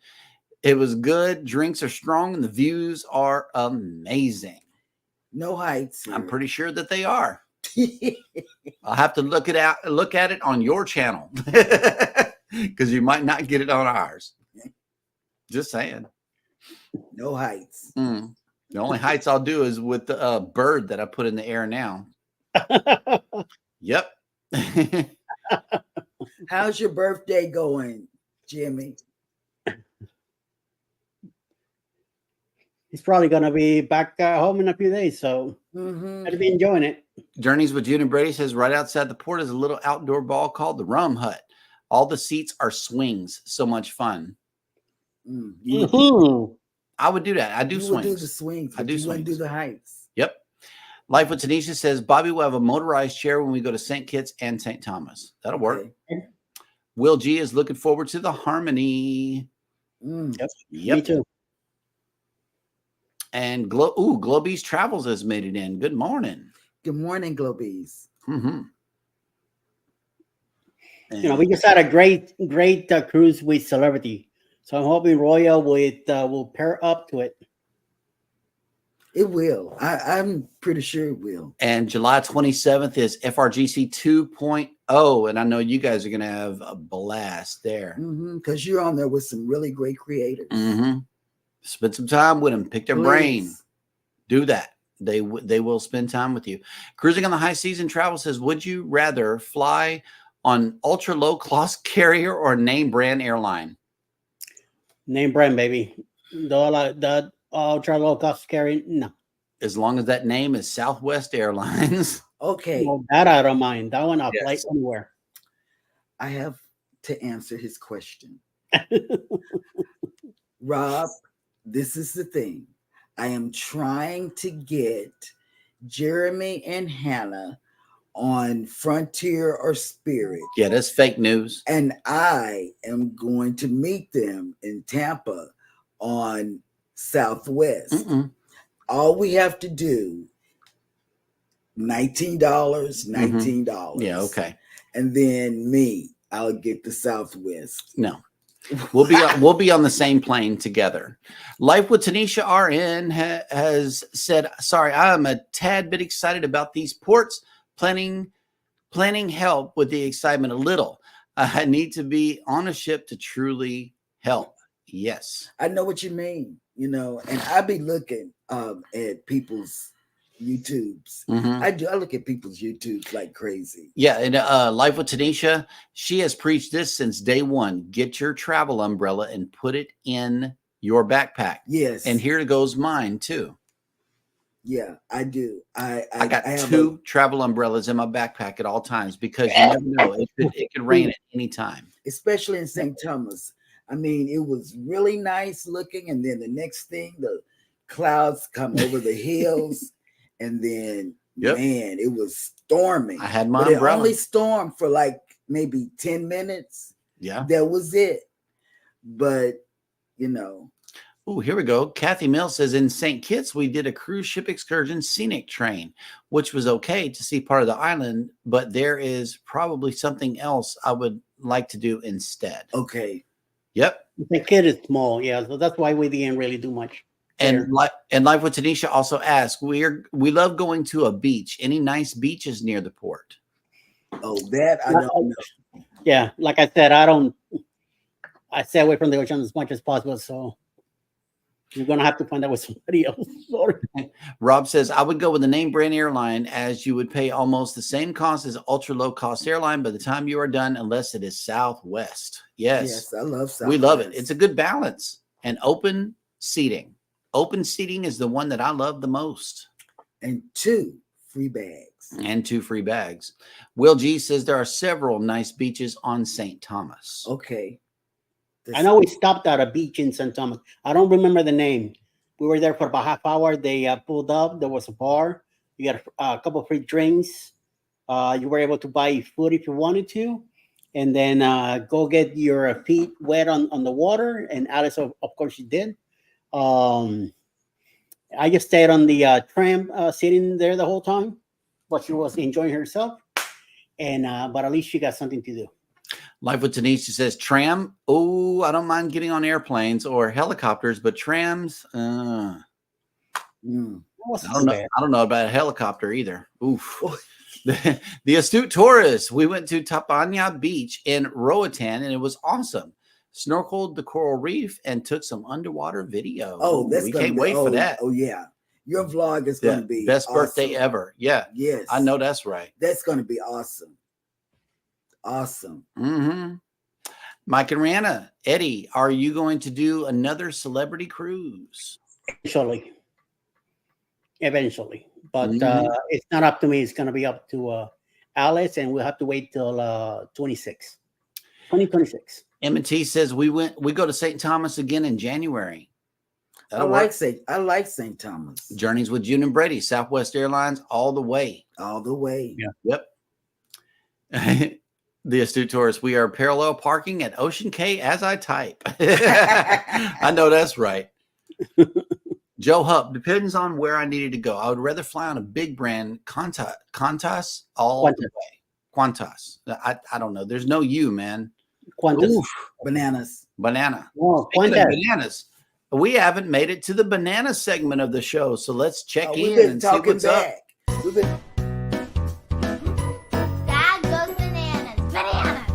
[SPEAKER 2] It was good. Drinks are strong and the views are amazing.
[SPEAKER 1] No heights.
[SPEAKER 2] I'm pretty sure that they are. I'll have to look at it on your channel because you might not get it on ours. Just saying.
[SPEAKER 1] No heights.
[SPEAKER 2] The only heights I'll do is with the bird that I put in the air now. Yep.
[SPEAKER 1] How's your birthday going, Jimmy?
[SPEAKER 3] He's probably going to be back home in a few days, so I'll be enjoying it.
[SPEAKER 2] Journeys with June and Brady says, right outside the port is a little outdoor ball called the Rum Hut. All the seats are swings. So much fun. I would do that. I do swings.
[SPEAKER 1] Do the swings.
[SPEAKER 2] I do swings.
[SPEAKER 1] Do the heights.
[SPEAKER 2] Yep. Life with Tanisha says, Bobby will have a motorized chair when we go to St. Kitts and St. Thomas. That'll work. Okay. Will G is looking forward to the Harmony.
[SPEAKER 3] Yep. Me too.
[SPEAKER 2] And Globies Travels has made it in. Good morning.
[SPEAKER 1] Good morning, Globies.
[SPEAKER 3] You know, we just had a great cruise with Celebrity. So I'm hoping Royal will pair up to it.
[SPEAKER 1] It will. I'm pretty sure it will.
[SPEAKER 2] And July 27th is FRGC 2.0. And I know you guys are going to have a blast there.
[SPEAKER 1] Because you're on there with some really great creators.
[SPEAKER 2] Spend some time with them. Pick their brain. Do that. They will spend time with you. Cruising on the High Season Travel says, would you rather fly on ultra low cost carrier or name brand airline?
[SPEAKER 3] Name brand, baby. The ultra low cost carrier, no.
[SPEAKER 2] As long as that name is Southwest Airlines.
[SPEAKER 1] Okay.
[SPEAKER 3] Well, that I don't mind. That one I'll fly anywhere.
[SPEAKER 1] I have to answer his question. Rob, this is the thing. I am trying to get Jeremy and Hannah on Frontier or Spirit.
[SPEAKER 2] Yeah, that's fake news.
[SPEAKER 1] And I am going to meet them in Tampa on Southwest. All we have to do, $19.
[SPEAKER 2] Yeah, okay.
[SPEAKER 1] And then I'll get the Southwest.
[SPEAKER 2] No. We'll be on the same plane together. Life with Tanisha RN has said, sorry, I'm a tad bit excited about these ports. Planning help with the excitement a little. I need to be on a ship to truly help. Yes.
[SPEAKER 1] I know what you mean, and I'll be looking at people's YouTubes.
[SPEAKER 2] Mm-hmm.
[SPEAKER 1] I do. I look at people's YouTubes like crazy.
[SPEAKER 2] Yeah, and Life with Tanisha, she has preached this since day one. Get your travel umbrella and put it in your backpack.
[SPEAKER 1] Yes.
[SPEAKER 2] And here goes mine too.
[SPEAKER 1] Yeah, I do. I
[SPEAKER 2] got
[SPEAKER 1] I have
[SPEAKER 2] two travel umbrellas in my backpack at all times because you never know. It could rain at any time.
[SPEAKER 1] Especially in St. Thomas. I mean, it was really nice looking, and then the next thing, the clouds come over the hills, and then man, it was storming.
[SPEAKER 2] I had my
[SPEAKER 1] but
[SPEAKER 2] umbrella.
[SPEAKER 1] It only stormed for like maybe 10 minutes.
[SPEAKER 2] Yeah,
[SPEAKER 1] that was it. But you know.
[SPEAKER 2] Oh, here we go. Kathy Mills says in St. Kitts, we did a cruise ship excursion scenic train, which was okay to see part of the island, but there is probably something else I would like to do instead.
[SPEAKER 1] Okay.
[SPEAKER 2] Yep.
[SPEAKER 3] The kid is small, yeah, so that's why we didn't really do much.
[SPEAKER 2] And Life with Tanisha also asked, we love going to a beach. Any nice beaches near the port?
[SPEAKER 1] Oh, that I don't know.
[SPEAKER 3] Yeah, like I said, I stay away from the ocean as much as possible, so you're gonna have to find out with somebody else. Sorry.
[SPEAKER 2] Rob says, I would go with a name brand airline as you would pay almost the same cost as ultra low cost airline by the time you are done, unless it is Southwest. Yes,
[SPEAKER 1] I love Southwest.
[SPEAKER 2] We love it. It's a good balance. And open seating. Open seating is the one that I love the most.
[SPEAKER 1] And 2 free bags.
[SPEAKER 2] And 2 free bags. Will G says there are several nice beaches on St. Thomas.
[SPEAKER 1] Okay.
[SPEAKER 3] I know we stopped at a beach in St. Thomas. I don't remember the name. We were there for about half hour. They pulled up. There was a bar. You got a couple of free drinks. You were able to buy food if you wanted to. And then go get your feet wet on the water. And Alice, of course, she did. I just stayed on the tram sitting there the whole time. But she was enjoying herself. And but at least she got something to do.
[SPEAKER 2] Life with Tanisha says tram. Oh, I don't mind getting on airplanes or helicopters, but trams. I don't know about a helicopter either. Oof. The astute tourist. We went to Tapanya Beach in Roatan, and it was awesome. Snorkeled the coral reef and took some underwater video.
[SPEAKER 1] Oh,
[SPEAKER 2] we can't wait for that.
[SPEAKER 1] Oh yeah, your vlog is going to be
[SPEAKER 2] best
[SPEAKER 1] awesome.
[SPEAKER 2] Birthday ever. Yeah.
[SPEAKER 1] Yes,
[SPEAKER 2] I know that's right.
[SPEAKER 1] That's going to be awesome. Awesome.
[SPEAKER 2] Mm-hmm. Mike and Rihanna, Eddie, are you going to do another celebrity cruise?
[SPEAKER 3] Eventually, but it's not up to me. It's going to be up to Alice, and we'll have to wait till 2026.
[SPEAKER 2] M&T says we go to St. Thomas again in January.
[SPEAKER 1] I like St. Thomas.
[SPEAKER 2] Journeys with June and Brady, Southwest Airlines, all the way.
[SPEAKER 1] All the way.
[SPEAKER 2] Yeah. Yep. The astute tourist, we are parallel parking at Ocean K as I type. I know that's right. Joe Hupp, depends on where I needed to go. I would rather fly on a big brand Qantas all the way. Qantas. I don't know. There's no U, man.
[SPEAKER 3] Qantas.
[SPEAKER 1] Oof. Bananas.
[SPEAKER 2] Banana.
[SPEAKER 3] Oh,
[SPEAKER 2] bananas. We haven't made it to the banana segment of the show, so let's check in and see what's up.
[SPEAKER 1] We've been
[SPEAKER 4] Dad goes bananas. Bananas.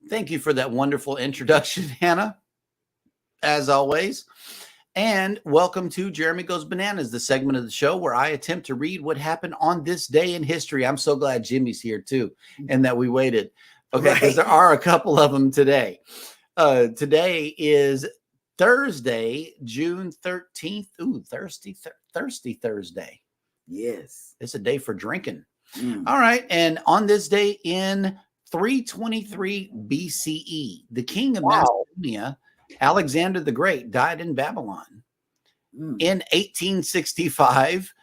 [SPEAKER 2] Thank you for that wonderful introduction, Hannah, as always. And welcome to Jeremy Goes Bananas, the segment of the show where I attempt to read what happened on this day in history. I'm so glad Jimmy's here too, and that we waited. Okay, because there are a couple of them today. Today is Thursday, June 13th. Ooh, thirsty Thursday.
[SPEAKER 1] Yes.
[SPEAKER 2] It's a day for drinking. All right. And on this day in 323 BCE, the king of Macedonia, Alexander the Great, died in Babylon. In 1865,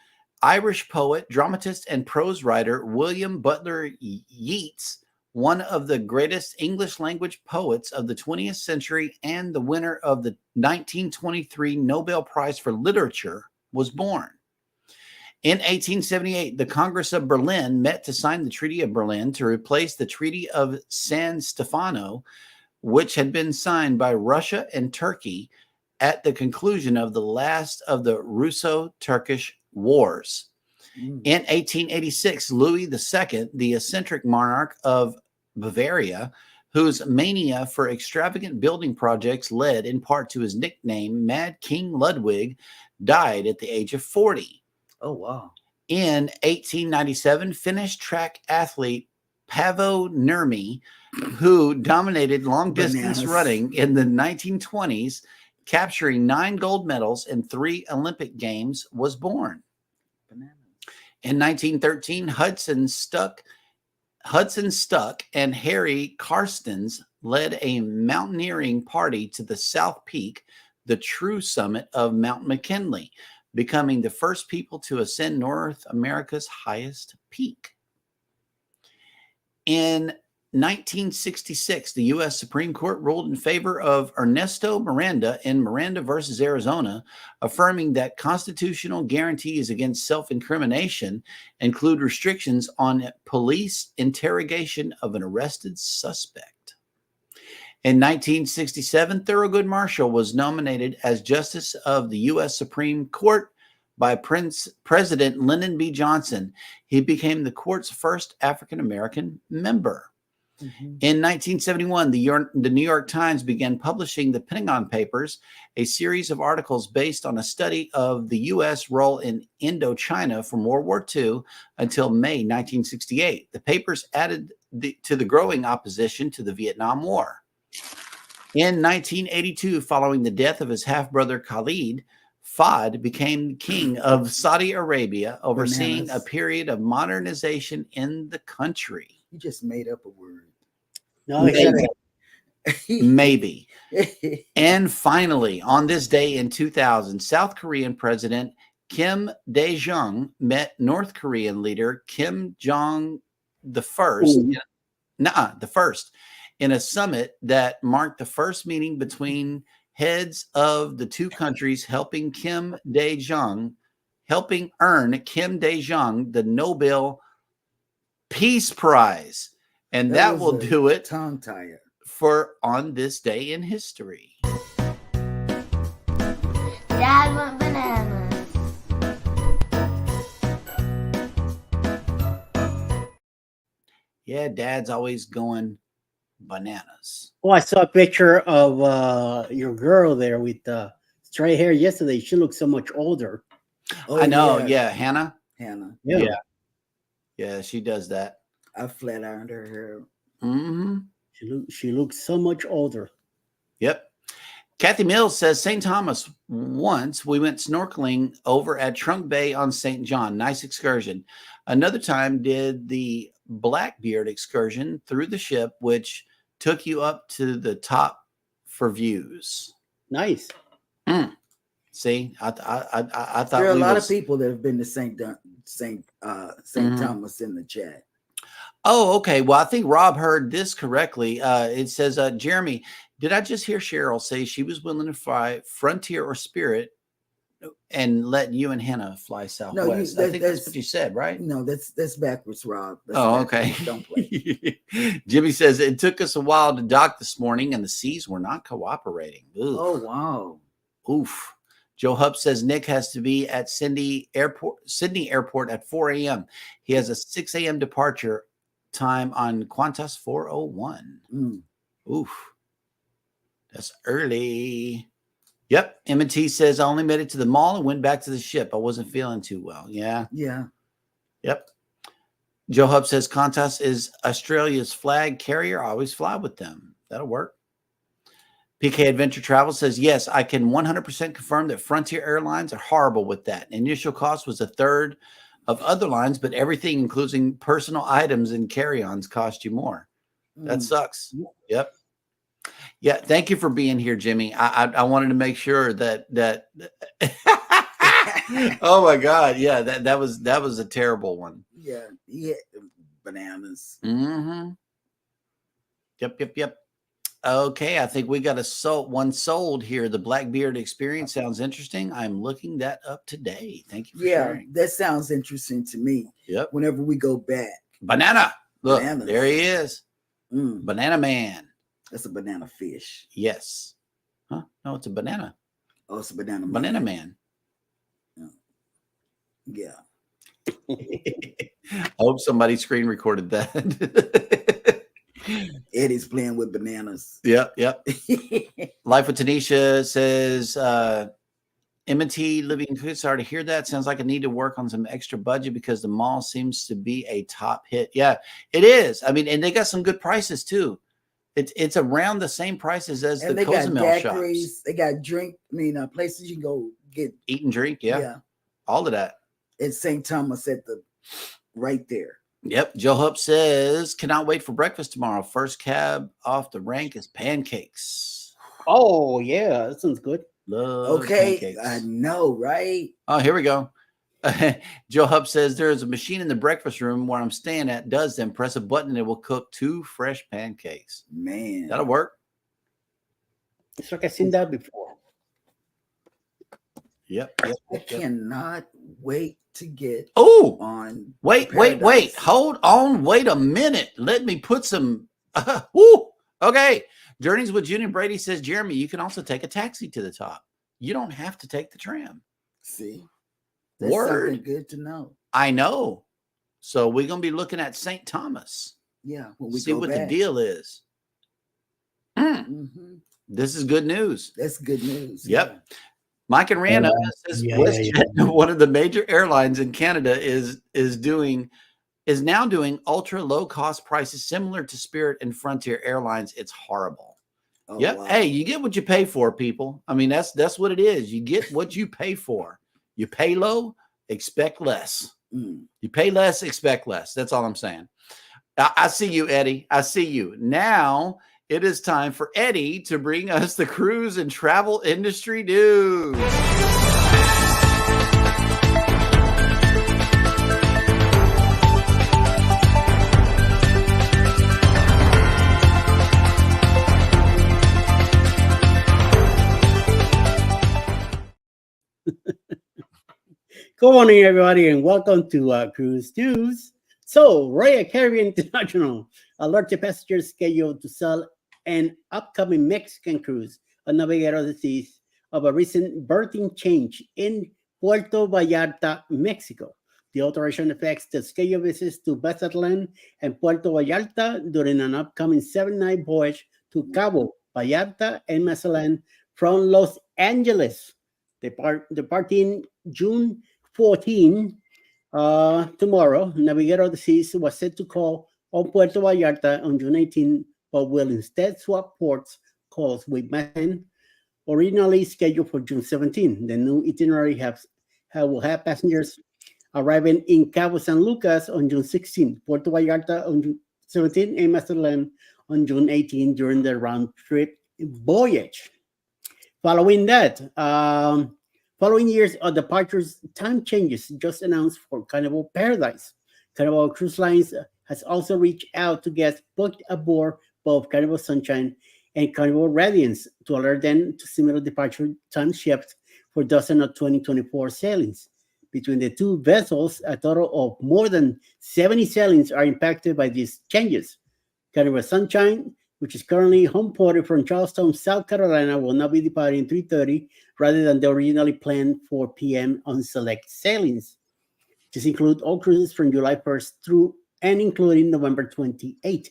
[SPEAKER 2] Irish poet, dramatist, and prose writer William Butler Yeats, one of the greatest English language poets of the 20th century and the winner of the 1923 Nobel Prize for Literature, was born. In 1878, the Congress of Berlin met to sign the Treaty of Berlin to replace the Treaty of San Stefano, which had been signed by Russia and Turkey at the conclusion of the last of the Russo-Turkish Wars. In 1886, Louis II, the eccentric monarch of Bavaria, whose mania for extravagant building projects led in part to his nickname Mad King Ludwig, died at the age of 40.
[SPEAKER 1] Oh, wow.
[SPEAKER 2] In 1897, Finnish track athlete Paavo Nurmi, who dominated long-distance running in the 1920s, capturing 9 gold medals in 3 Olympic Games, was born.
[SPEAKER 1] Bananas.
[SPEAKER 2] In 1913, Hudson Stuck and Harry Karstens led a mountaineering party to the South Peak, the true summit of Mount McKinley, becoming the first people to ascend North America's highest peak. In 1966, the U.S. Supreme Court ruled in favor of Ernesto Miranda in Miranda versus Arizona, affirming that constitutional guarantees against self-incrimination include restrictions on police interrogation of an arrested suspect. In 1967, Thurgood Marshall was nominated as Justice of the U.S. Supreme Court by President Lyndon B. Johnson. He became the court's first African-American member. In 1971, the New York Times began publishing the Pentagon Papers, a series of articles based on a study of the U.S. role in Indochina from World War II until May 1968. The papers added to the growing opposition to the Vietnam War. In 1982, following the death of his half-brother Khalid, Fahd became king of Saudi Arabia, overseeing a period of modernization in the country.
[SPEAKER 1] You just made up a word.
[SPEAKER 3] No,
[SPEAKER 2] Maybe. And finally, on this day in 2000, South Korean President Kim Dae-jung met North Korean leader Kim Jong the first in a summit that marked the first meeting between heads of the two countries, helping earn Kim Dae-jung the Nobel Peace Prize. And that will do it
[SPEAKER 1] tongue tire
[SPEAKER 2] for On This Day in History.
[SPEAKER 4] Dad went bananas.
[SPEAKER 2] Yeah, Dad's always going bananas.
[SPEAKER 3] Oh, I saw a picture of your girl there with straight hair yesterday. She looks so much older.
[SPEAKER 1] Oh,
[SPEAKER 2] I know. Yeah. Hannah. Yeah, she does that.
[SPEAKER 1] I flat ironed her hair.
[SPEAKER 2] Mm-hmm.
[SPEAKER 3] She looks so much older.
[SPEAKER 2] Yep. Kathy Mills says, St. Thomas, once we went snorkeling over at Trunk Bay on St. John. Nice excursion. Another time did the Blackbeard excursion through the ship, which took you up to the top for views.
[SPEAKER 3] Nice.
[SPEAKER 2] See, I thought
[SPEAKER 1] there are a lot of people that have been to St. Thomas in the chat.
[SPEAKER 2] Oh, okay. Well, I think Rob heard this correctly. It says, Jeremy, did I just hear Cheryl say she was willing to fly Frontier or Spirit and let you and Hannah fly Southwest?
[SPEAKER 1] No,
[SPEAKER 2] I think that's what you said, right?
[SPEAKER 1] No, that's backwards, Rob. That's
[SPEAKER 2] okay.
[SPEAKER 1] Don't play.
[SPEAKER 2] Jimmy says, it took us a while to dock this morning and the seas were not cooperating. Oof.
[SPEAKER 1] Oh, wow.
[SPEAKER 2] Oof. Joe Hupp says Nick has to be at Sydney Airport at 4 a.m. He has a 6 a.m. departure time on Qantas 401. Oof. That's early. Yep. M&T says I only made it to the mall and went back to the ship. I wasn't feeling too well. Yeah. Yep. Joe Hupp says Qantas is Australia's flag carrier. I always fly with them. That'll work. PK Adventure Travel says, yes, I can 100% confirm that Frontier Airlines are horrible with that. Initial cost was a third of other lines, but everything, including personal items and carry-ons, cost you more. That sucks. Yep. Yeah. Thank you for being here, Jimmy. I wanted to make sure that oh my God. Yeah. That was a terrible one.
[SPEAKER 1] Yeah. Bananas.
[SPEAKER 2] Mm-hmm. Yep. Okay, I think we got one sold here. The Blackbeard experience sounds interesting. I'm looking that up today. Thank you for sharing.
[SPEAKER 1] That sounds interesting to me.
[SPEAKER 2] Yep.
[SPEAKER 1] Whenever we go back.
[SPEAKER 2] Banana. Look,
[SPEAKER 1] Bananas.
[SPEAKER 2] there he is. Banana Man.
[SPEAKER 1] That's a banana fish.
[SPEAKER 2] Yes. Huh? No, it's a banana.
[SPEAKER 1] Oh, it's a banana man.
[SPEAKER 2] Banana Man.
[SPEAKER 1] Yeah.
[SPEAKER 2] I hope somebody screen recorded that.
[SPEAKER 1] Eddie's playing with bananas.
[SPEAKER 2] Yep. Life with Tanisha says, M&T Living Kickstart. To hear that sounds like I need to work on some extra budget because the mall seems to be a top hit. Yeah, it is. I mean, and they got some good prices too. It's around the same prices as
[SPEAKER 1] and
[SPEAKER 2] the Cozumel shops.
[SPEAKER 1] They got places you can go get
[SPEAKER 2] eat and drink. Yeah, all of that.
[SPEAKER 1] It's St. Thomas right there.
[SPEAKER 2] Yep. Joe Hupp says, cannot wait for breakfast tomorrow. First cab off the rank is pancakes.
[SPEAKER 3] Oh yeah, that sounds good.
[SPEAKER 2] Love
[SPEAKER 1] pancakes.
[SPEAKER 2] Pancakes.
[SPEAKER 1] I know, right?
[SPEAKER 2] Oh, here we go. Joe Hupp says there is a machine in the breakfast room where I'm staying at. Does them. Press a button and it will cook 2 fresh pancakes.
[SPEAKER 1] Man,
[SPEAKER 2] that'll work.
[SPEAKER 3] It's like I've seen that before.
[SPEAKER 2] Yep.
[SPEAKER 1] I cannot wait to get
[SPEAKER 2] on. Wait. Hold on. Wait a minute. Let me put some. Okay. Journeys with Junior Brady says, Jeremy, you can also take a taxi to the top. You don't have to take the tram.
[SPEAKER 1] See, that's something good to know.
[SPEAKER 2] I know. So we're going to be looking at St. Thomas.
[SPEAKER 1] Yeah. When we
[SPEAKER 2] see what the deal is.
[SPEAKER 1] Mm-hmm.
[SPEAKER 2] This is good news.
[SPEAKER 1] That's good news.
[SPEAKER 2] Yep. Yeah. Mike and Randa says WestJet, one of the major airlines in Canada, is now doing ultra low cost prices similar to Spirit and Frontier Airlines. It's horrible. Oh, yep. Wow. Hey, you get what you pay for, people. I mean, that's what it is. You get what you pay for. You pay low, expect less. You pay less, expect less. That's all I'm saying. I see you, Eddie. I see you. Now it is time for Eddie to bring us the cruise and travel industry news.
[SPEAKER 3] Good morning, everybody, and welcome to Cruise News. So, Royal Caribbean International alerted passengers scheduled to sail an upcoming Mexican cruise on Navigator of the Seas of a recent berthing change in Puerto Vallarta, Mexico. The alteration affects the scheduled visits to Mazatlan and Puerto Vallarta during an upcoming 7-night voyage to Cabo Vallarta and Mazatlan from Los Angeles. Departing June 14, tomorrow, Navigator of the Seas was set to call on Puerto Vallarta on June 18, but will instead swap ports calls with Mazatlan, originally scheduled for June 17. The new itinerary will have passengers arriving in Cabo San Lucas on June 16, Puerto Vallarta on June 17, and Mazatlan on June 18 during the round-trip voyage. Following years of departures, time changes just announced for Carnival Paradise. Carnival Cruise Lines has also reached out to guests booked aboard both Carnival Sunshine and Carnival Radiance to alert them to similar departure time shifts for dozens of 2024 sailings. Between the two vessels, a total of more than 70 sailings are impacted by these changes. Carnival Sunshine, which is currently homeported from Charleston, South Carolina, will now be departing 3:30 rather than the originally planned 4 p.m. on select sailings. This includes all cruises from July 1st through and including November 28th,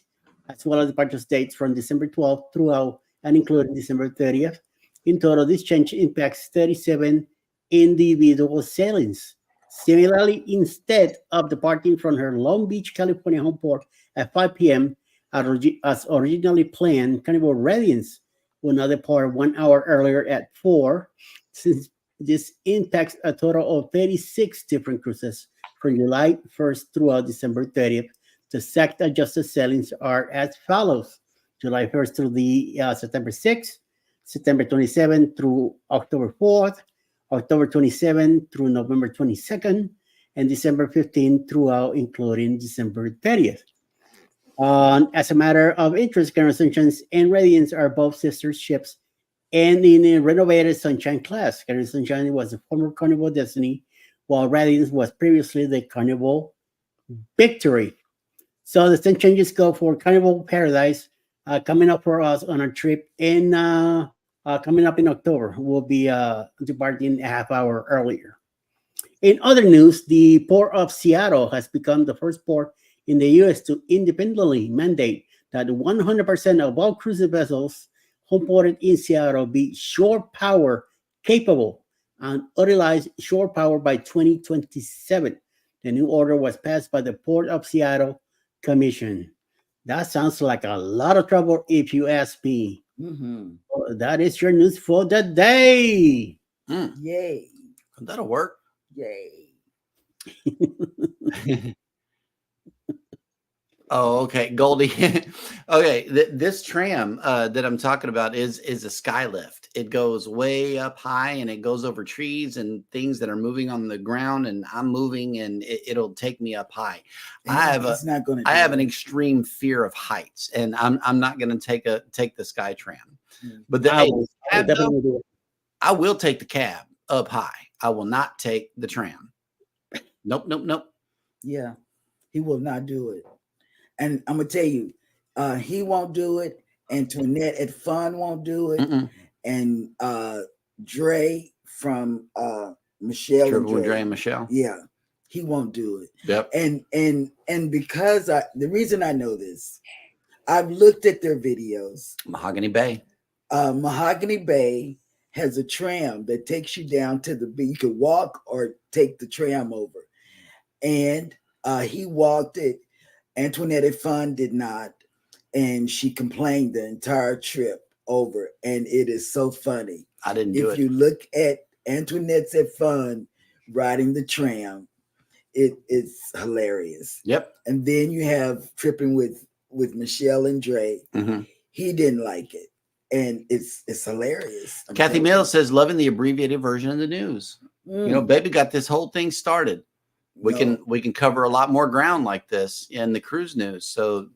[SPEAKER 3] as well as departure dates from December 12th throughout and including December 30th. In total, this change impacts 37 individual sailings. Similarly, instead of departing from her Long Beach, California homeport at 5 p.m., as originally planned, Carnival Radiance will now depart 1 hour earlier at 4, since this impacts a total of 36 different cruises from July 1st throughout December 30th. The exact adjusted sailings are as follows: July 1st through the September 6th, September 27th through October 4th, October 27th through November 22nd, and December 15th throughout, including December 30th. As a matter of interest, Carnival Sunshine and Radiance are both sister ships and in a renovated Sunshine class. Carnival Sunshine was the former Carnival Destiny, while Radiance was previously the Carnival Victory. So the same changes go for Carnival Paradise coming up for us on our trip in coming up in October. We'll be departing a half hour earlier. In other news, the Port of Seattle has become the first port in the U.S. to independently mandate that 100% of all cruising vessels homeported in Seattle be shore power capable and utilize shore power by 2027. The new order was passed by the Port of Seattle Commission. That sounds like a lot of trouble if you ask me. That is your news for the day.
[SPEAKER 1] Yay.
[SPEAKER 2] That'll work.
[SPEAKER 1] Yay.
[SPEAKER 2] Oh, okay, Goldie. Okay, this tram that I'm talking about is a sky lift. It goes way up high and it goes over trees and things that are moving on the ground, and I'm moving and it'll take me up high. I have an extreme fear of heights, and I'm not going to take the sky tram. But I will take the cab up high. I will not take the tram. Nope.
[SPEAKER 1] Yeah, he will not do it. And I'm gonna tell you, he won't do it. Antoinette at Fun won't do it. And Dre from Michelle and
[SPEAKER 2] Dre and Michelle.
[SPEAKER 1] Yeah, he won't do it.
[SPEAKER 2] Yep.
[SPEAKER 1] And because the reason I know this, I've looked at their videos.
[SPEAKER 2] Mahogany Bay.
[SPEAKER 1] Mahogany Bay has a tram that takes you down to the beach. You can walk or take the tram over. And he walked it. Antoinette at Fun did not, and she complained the entire trip over, and it is so funny.
[SPEAKER 2] I didn't do it.
[SPEAKER 1] If you look at Antoinette's at Fun riding the tram, it's hilarious.
[SPEAKER 2] Yep.
[SPEAKER 1] And then you have tripping with Michelle and Dre. He didn't like it, and it's hilarious.
[SPEAKER 2] Kathy Mills says, loving the abbreviated version of the news. You know, baby got this whole thing started. We can cover a lot more ground like this in the cruise news. So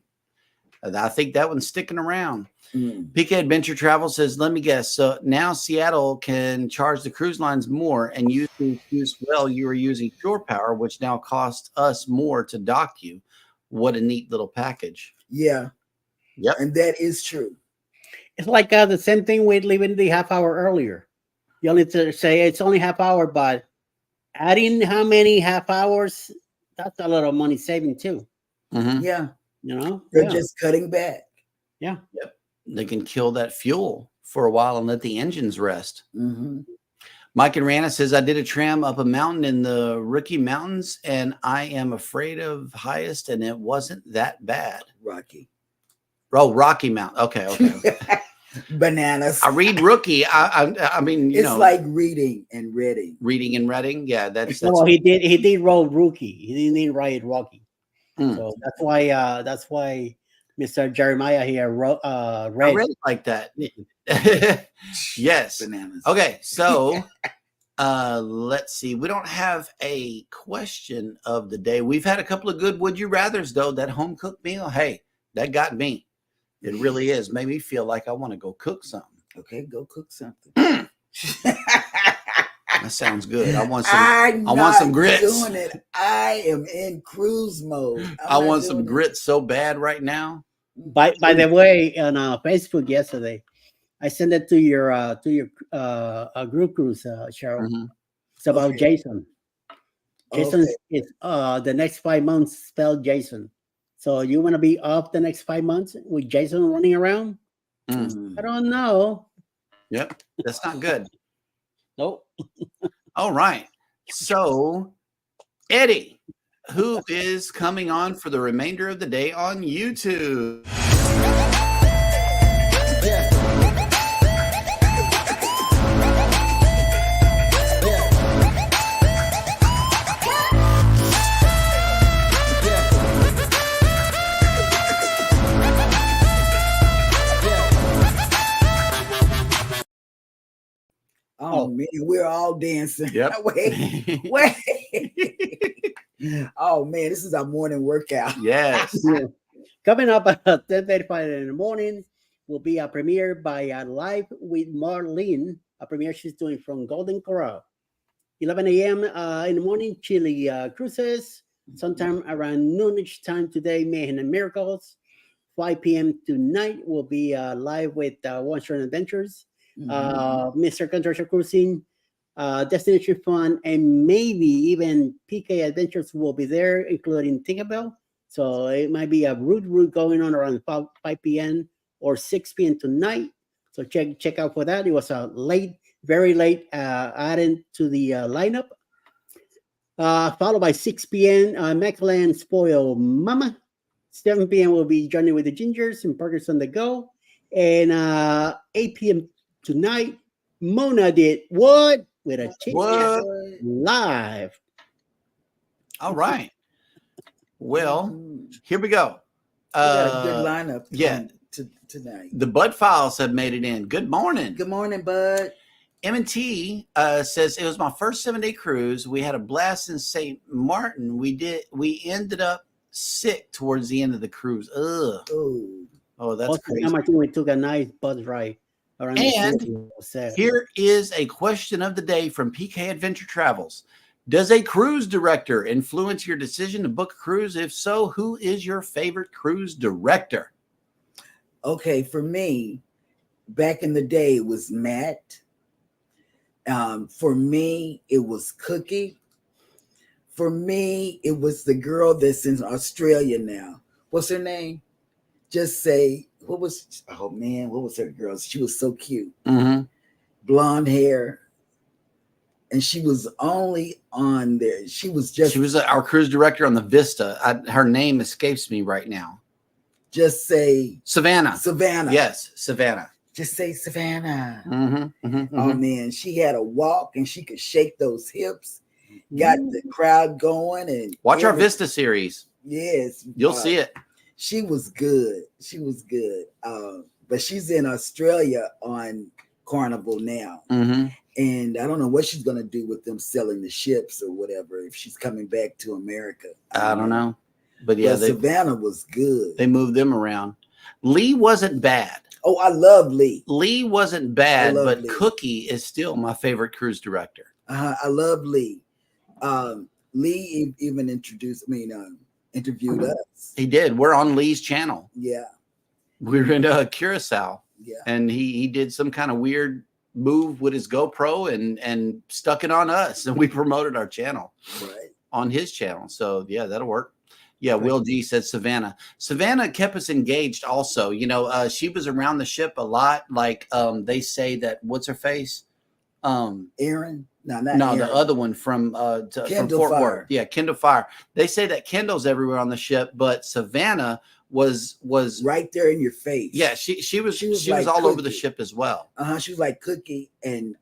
[SPEAKER 2] I think that one's sticking around. PK Adventure Travel says, let me guess. So now Seattle can charge the cruise lines more and use the excuse, well, you were using shore power, which now costs us more to dock you. What a neat little package.
[SPEAKER 1] Yeah.
[SPEAKER 2] Yep.
[SPEAKER 1] And that is true.
[SPEAKER 3] It's like the same thing with leaving the half hour earlier. You only to say it's only half hour, but adding how many half hours, that's a lot of money saving too.
[SPEAKER 1] Yeah.
[SPEAKER 3] You know,
[SPEAKER 1] they're just cutting back.
[SPEAKER 3] Yeah.
[SPEAKER 2] Yep. They can kill that fuel for a while and let the engines rest. Mike and Rana says, I did a tram up a mountain in the Rookie Mountains, and I am afraid of highest, and it wasn't that bad.
[SPEAKER 1] Rocky.
[SPEAKER 2] Oh, Rocky Mountain. Okay.
[SPEAKER 1] Bananas.
[SPEAKER 2] I read Rookie. I mean, you know,
[SPEAKER 1] like reading and reading.
[SPEAKER 2] Reading and reading. Yeah, that's
[SPEAKER 3] well, he did roll Rookie. He didn't write Rocky. So that's why Mr. Jeremiah here read.
[SPEAKER 2] I read it like that. Yes.
[SPEAKER 1] Bananas.
[SPEAKER 2] Okay, so let's see. We don't have a question of the day. We've had a couple of good would you rathers though. That home cooked meal, hey, that got me. It really is. Made me feel like I want to go cook something.
[SPEAKER 1] Okay, go cook something.
[SPEAKER 2] That sounds good. I want some grits.
[SPEAKER 1] Doing it. I am in cruise mode.
[SPEAKER 2] I want some grits so bad right now.
[SPEAKER 3] By the way, on Facebook yesterday, I sent it to your group cruise, Cheryl. It's about Jason. Jason is the next 5 months spelled Jason. So you want to be off the next 5 months with Jason running around? I don't know.
[SPEAKER 2] Yep, that's not good.
[SPEAKER 3] Nope.
[SPEAKER 2] All right. So, Eddie, who is coming on for the remainder of the day on YouTube?
[SPEAKER 1] Oh man, we're all dancing.
[SPEAKER 2] Yep.
[SPEAKER 1] Wait. Oh man, this is our morning workout.
[SPEAKER 2] Yes.
[SPEAKER 3] Coming up at 10:35 in the morning will be a premiere by Live with Marlene, a premiere she's doing from Golden Corral. 11 a.m. In the morning, Chile cruises. Sometime around noonish time today, Mayhem and Miracles. 5 p.m. tonight will be live with One-Shot Adventures. Mr. Controversial Cruising, Destination Fun, and maybe even PK Adventures will be there, including Tinkerbell. So it might be a route going on around 5 p.m. or 6 p.m. tonight. So check out for that. It was a late, very late added to the lineup. Followed by 6 p.m. Maclan Spoil Mama. 7 p.m. will be Johnny with the Gingers and Burgers on the Go. And 8 p.m. tonight, Mona did what? With a chicken live.
[SPEAKER 2] All right. Well, here we go.
[SPEAKER 1] We got a good lineup.
[SPEAKER 2] Yeah.
[SPEAKER 1] Tonight.
[SPEAKER 2] The Bud Files have made it in. Good morning.
[SPEAKER 1] Good morning, Bud.
[SPEAKER 2] M&T says it was my first 7-day cruise. We had a blast in St. Martin. We ended up sick towards the end of the cruise. Ugh. Oh, that's crazy.
[SPEAKER 3] I think we took a nice bus ride around.
[SPEAKER 2] And here is a question of the day from PK Adventure Travels. Does a cruise director influence your decision to book a cruise? If so, who is your favorite cruise director?
[SPEAKER 1] Okay, for me, back in the day, it was Matt. For me, it was Cookie. For me, it was the girl that's in Australia now. What's her name? Just say, what was her girl? She was so cute.
[SPEAKER 2] Mm-hmm.
[SPEAKER 1] Blonde hair. And she was only on there. She was
[SPEAKER 2] our cruise director on the Vista. Her name escapes me right now.
[SPEAKER 1] Just say
[SPEAKER 2] Savannah.
[SPEAKER 1] Savannah.
[SPEAKER 2] Yes, Savannah.
[SPEAKER 1] Just say Savannah.
[SPEAKER 2] Mm-hmm, mm-hmm,
[SPEAKER 1] oh, man. She had a walk and she could shake those hips. Got the crowd going. And
[SPEAKER 2] watch our Vista series.
[SPEAKER 1] Yes.
[SPEAKER 2] You'll see it.
[SPEAKER 1] She was good. But she's in Australia on Carnival now.
[SPEAKER 2] Mm-hmm.
[SPEAKER 1] And I don't know what she's going to do with them selling the ships or whatever, if she's coming back to America.
[SPEAKER 2] I don't know. But yeah,
[SPEAKER 1] Savannah was good.
[SPEAKER 2] They moved them around. Lee wasn't bad.
[SPEAKER 1] Oh, I love Lee.
[SPEAKER 2] Lee wasn't bad, but
[SPEAKER 1] Lee.
[SPEAKER 2] Cookie is still my favorite cruise director.
[SPEAKER 1] I love Lee. Lee even interviewed us.
[SPEAKER 2] He did. We're on Lee's channel.
[SPEAKER 1] Yeah.
[SPEAKER 2] We were in Curacao.
[SPEAKER 1] Yeah.
[SPEAKER 2] And he did some kind of weird move with his GoPro and stuck it on us. And we promoted our channel on his channel. So yeah, that'll work. Yeah, Will G said Savannah. Savannah kept us engaged also. You know, she was around the ship a lot. Like they say that, what's her face?
[SPEAKER 1] Erin? No, not
[SPEAKER 2] no,
[SPEAKER 1] Erin.
[SPEAKER 2] the other one from Fort Worth. Yeah, Kendall Fire. They say that Kendall's everywhere on the ship, but Savannah was
[SPEAKER 1] right there in your face.
[SPEAKER 2] Yeah, she was
[SPEAKER 1] like
[SPEAKER 2] all
[SPEAKER 1] Cookie.
[SPEAKER 2] over the ship as well.
[SPEAKER 1] She was like Cookie and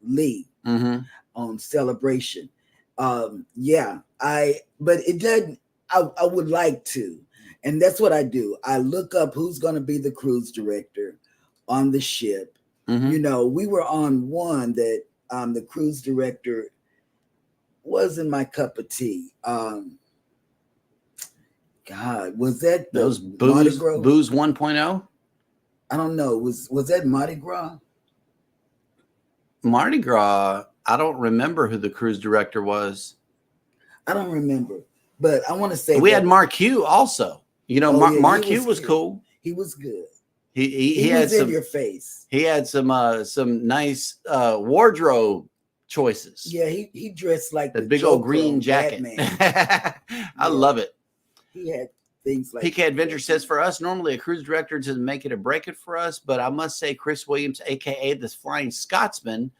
[SPEAKER 1] Lee on Celebration. Yeah, but it doesn't. I would like to, and that's what I do. I look up who's going to be the cruise director on the ship. You know, we were on one that the cruise director wasn't my cup of tea. God, was that
[SPEAKER 2] those booze 1.0?
[SPEAKER 1] I don't know. Was that Mardi Gras?
[SPEAKER 2] Mardi Gras. I don't remember who the cruise director was.
[SPEAKER 1] I don't remember. But I want to say
[SPEAKER 2] we had Mark Hugh also. You know, Mark Hugh was cool.
[SPEAKER 1] He was good.
[SPEAKER 2] He
[SPEAKER 1] was
[SPEAKER 2] had
[SPEAKER 1] in your face.
[SPEAKER 2] He had some nice wardrobe choices.
[SPEAKER 1] Yeah, he dressed like
[SPEAKER 2] the big Joker old green jacket. I love it.
[SPEAKER 1] He had things like
[SPEAKER 2] PK Adventure says for us, normally a cruise director doesn't make it or break it for us, but I must say Chris Williams, aka the Flying Scotsman,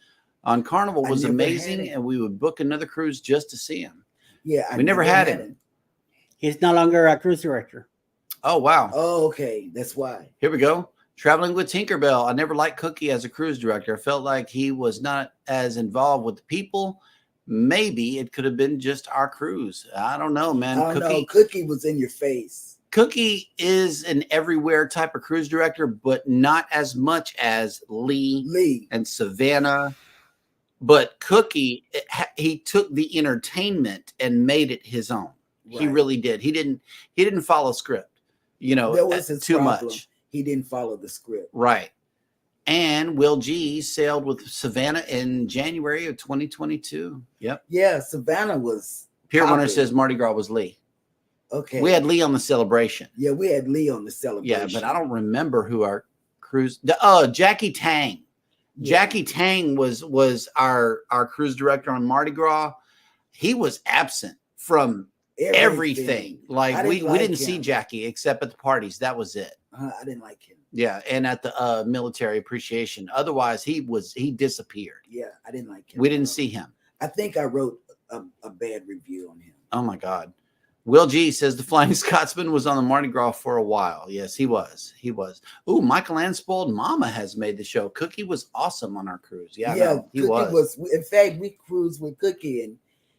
[SPEAKER 2] on Carnival was amazing, and we would book another cruise just to see him.
[SPEAKER 1] Yeah,
[SPEAKER 2] we never had him.
[SPEAKER 3] He's no longer a cruise director.
[SPEAKER 2] Oh, wow.
[SPEAKER 1] Oh, okay. That's why.
[SPEAKER 2] Here we go. Traveling with Tinkerbell. I never liked Cookie as a cruise director. I felt like he was not as involved with the people. Maybe it could have been just our cruise. I don't know, man.
[SPEAKER 1] I don't know. Cookie was in your face.
[SPEAKER 2] Cookie is an everywhere type of cruise director, but not as much as Lee and Savannah. But Cookie, he took the entertainment and made it his own. Right. He really did. He didn't follow script, you know,
[SPEAKER 1] that was
[SPEAKER 2] too
[SPEAKER 1] problem.
[SPEAKER 2] Much.
[SPEAKER 1] He didn't follow the script.
[SPEAKER 2] Right. And Will G sailed with Savannah in January of 2022. Yep.
[SPEAKER 1] Yeah, Savannah was.
[SPEAKER 2] Pier Runner says Mardi Gras was Lee.
[SPEAKER 1] Okay.
[SPEAKER 2] We had Lee on the Celebration.
[SPEAKER 1] Yeah, we had Lee on the Celebration.
[SPEAKER 2] Yeah, but I don't remember who our cruise. Jackie Tang. Yeah. Jackie Tang was our cruise director on Mardi Gras. He was absent from everything. Like we
[SPEAKER 1] like
[SPEAKER 2] didn't see Jackie except at the parties. That was it.
[SPEAKER 1] I didn't like him.
[SPEAKER 2] Yeah, and at the military appreciation. Otherwise, he disappeared.
[SPEAKER 1] Yeah, I didn't like him.
[SPEAKER 2] We didn't see him.
[SPEAKER 1] I think I wrote a bad review on him.
[SPEAKER 2] Oh my God. Will G says the Flying Scotsman was on the Mardi Gras for a while. Yes, he was. He was. Ooh, Michael Ann Spoiled Mama has made the show. Cookie was awesome on our cruise. Yeah, no, he was.
[SPEAKER 1] In fact, we cruised with Cookie, and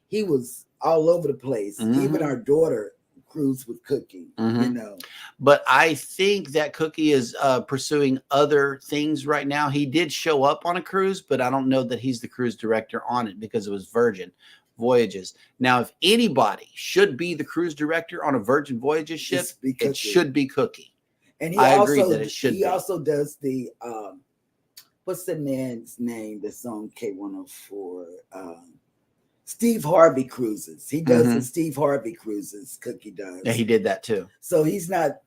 [SPEAKER 1] he was all over the place. Even our daughter cruised with Cookie, you know.
[SPEAKER 2] But I think that Cookie is pursuing other things right now. He did show up on a cruise, but I don't know that he's the cruise director on it because it was Virgin Voyages. Now, if anybody should be the cruise director on a Virgin Voyages ship, it should be Cookie.
[SPEAKER 1] And
[SPEAKER 2] I agree that it should be.
[SPEAKER 1] He also does the what's the man's name that's on K104? Steve Harvey Cruises. He does the Steve Harvey Cruises. Cookie does.
[SPEAKER 2] Yeah, he did that too.
[SPEAKER 1] So he's not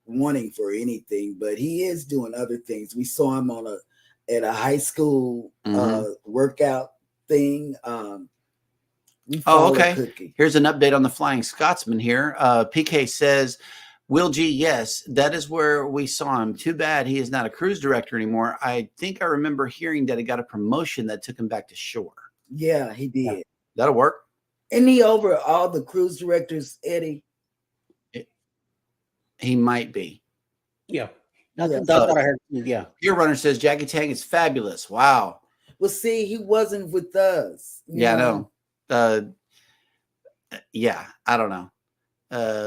[SPEAKER 1] wanting for anything, but he is doing other things. We saw him at a high school workout thing.
[SPEAKER 2] Okay.
[SPEAKER 1] Cookie.
[SPEAKER 2] Here's an update on the Flying Scotsman here. PK says, Will G, yes, that is where we saw him. Too bad he is not a cruise director anymore. I think I remember hearing that he got a promotion that took him back to shore.
[SPEAKER 1] Yeah, he did.
[SPEAKER 2] Yeah. That'll work.
[SPEAKER 1] Isn't he over all the cruise directors, Eddie?
[SPEAKER 2] He might be.
[SPEAKER 3] Yeah. That's what I heard. Yeah.
[SPEAKER 2] Your Runner says Jackie Tang is fabulous. Wow.
[SPEAKER 1] Well, see, he wasn't with us.
[SPEAKER 2] Yeah, I know. Yeah, I don't know.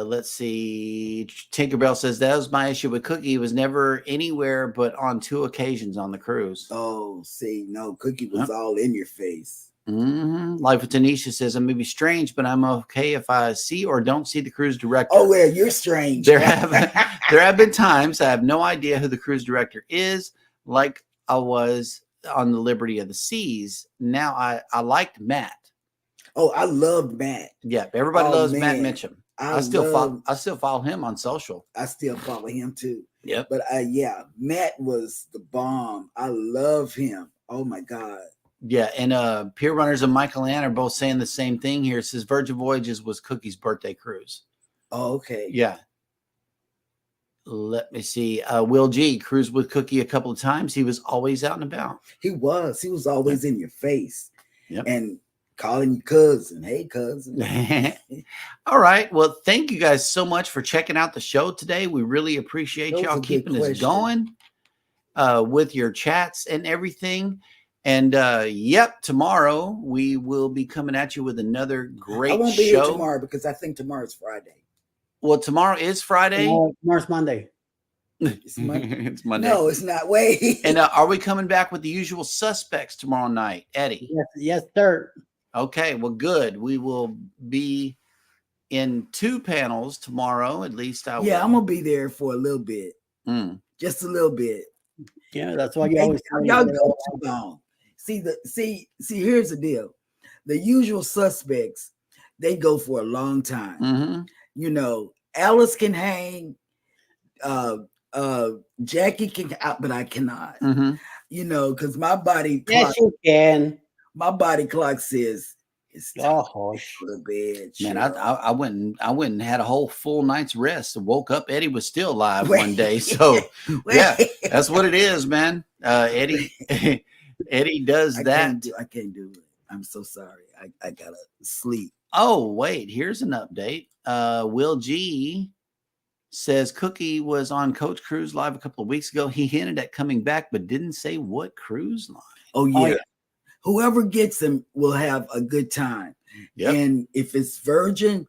[SPEAKER 2] Let's see. Tinkerbell says that was my issue with Cookie. He was never anywhere but on 2 occasions on the cruise.
[SPEAKER 1] Oh, see, no, Cookie was all in your face.
[SPEAKER 2] Life with Tanisha says I may be strange, but I'm okay if I see or don't see the cruise director.
[SPEAKER 1] Oh, well, you're strange.
[SPEAKER 2] There have been times I have no idea who the cruise director is, like I was on the Liberty of the Seas. Now I liked Matt.
[SPEAKER 1] Oh, I loved Matt.
[SPEAKER 2] Yeah, everybody loves Matt Mitchum. I still follow him on social.
[SPEAKER 1] I still follow him too.
[SPEAKER 2] Yep.
[SPEAKER 1] But yeah, Matt was the bomb. I love him. Oh my God.
[SPEAKER 2] Yeah, and Pier Runners and Michael Ann are both saying the same thing here. It says Virgin Voyages was Cookie's birthday cruise.
[SPEAKER 1] Oh, okay.
[SPEAKER 2] Yeah. Let me see. Will G cruised with Cookie a couple of times. He was always out and about.
[SPEAKER 1] He was always in your face.
[SPEAKER 2] Yep.
[SPEAKER 1] And calling you cousin. Hey, cousin.
[SPEAKER 2] All right. Well, thank you guys so much for checking out the show today. We really appreciate y'all keeping us going with your chats and everything. And yep, tomorrow we will be coming at you with another great show. I won't be here
[SPEAKER 1] tomorrow because I think tomorrow's Friday.
[SPEAKER 2] Well, tomorrow is Friday.
[SPEAKER 3] Tomorrow's Monday.
[SPEAKER 2] It's Monday.
[SPEAKER 1] No, it's not. Wait.
[SPEAKER 2] And are we coming back with the usual suspects tomorrow night, Eddie?
[SPEAKER 3] Yes, sir.
[SPEAKER 2] Okay, well, good. We will be in 2 panels tomorrow. At least I will.
[SPEAKER 1] Yeah, I'm gonna be there for a little bit, just a little bit.
[SPEAKER 3] Yeah, that's why you always
[SPEAKER 1] y'all go too long. See, here's the deal. The usual suspects, they go for a long time. You know, Alice can hang, Jackie can out, but I cannot. You know, because my body clock,
[SPEAKER 3] yes, you can.
[SPEAKER 1] My body clock says it's time
[SPEAKER 3] for
[SPEAKER 1] the bed.
[SPEAKER 2] Man, I went and had a whole full night's rest and woke up. Eddie was still alive one day. So yeah, that's what it is, man. Eddie does that.
[SPEAKER 1] I can't do it. I'm so sorry. I gotta sleep.
[SPEAKER 2] Oh, wait, here's an update. Will G says Cookie was on Coach Cruise Live a couple of weeks ago. He hinted at coming back, but didn't say what cruise line.
[SPEAKER 1] Oh, yeah. Whoever gets him will have a good time. Yep. And if it's Virgin,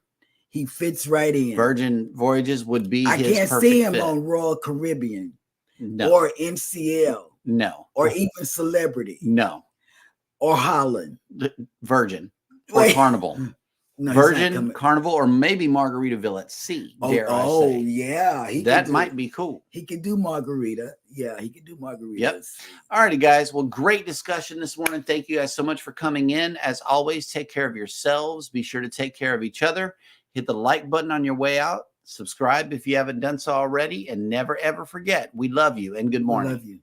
[SPEAKER 1] he fits right in.
[SPEAKER 2] Virgin Voyages would be
[SPEAKER 1] I
[SPEAKER 2] his
[SPEAKER 1] can't see him on Royal Caribbean or NCL.
[SPEAKER 2] No.
[SPEAKER 1] Or even Celebrity.
[SPEAKER 2] No.
[SPEAKER 1] Or Holland.
[SPEAKER 2] Virgin. Or Carnival. No, Virgin, Carnival, or maybe Margaritaville at sea. Dare I say?
[SPEAKER 1] Yeah,
[SPEAKER 2] that might be cool.
[SPEAKER 1] He could do Margarita. Yeah, he could do Margarita.
[SPEAKER 2] Yep. All righty, guys. Well, great discussion this morning. Thank you guys so much for coming in. As always, take care of yourselves. Be sure to take care of each other. Hit the like button on your way out. Subscribe if you haven't done so already, and never ever forget, we love you and good morning.
[SPEAKER 1] We love you.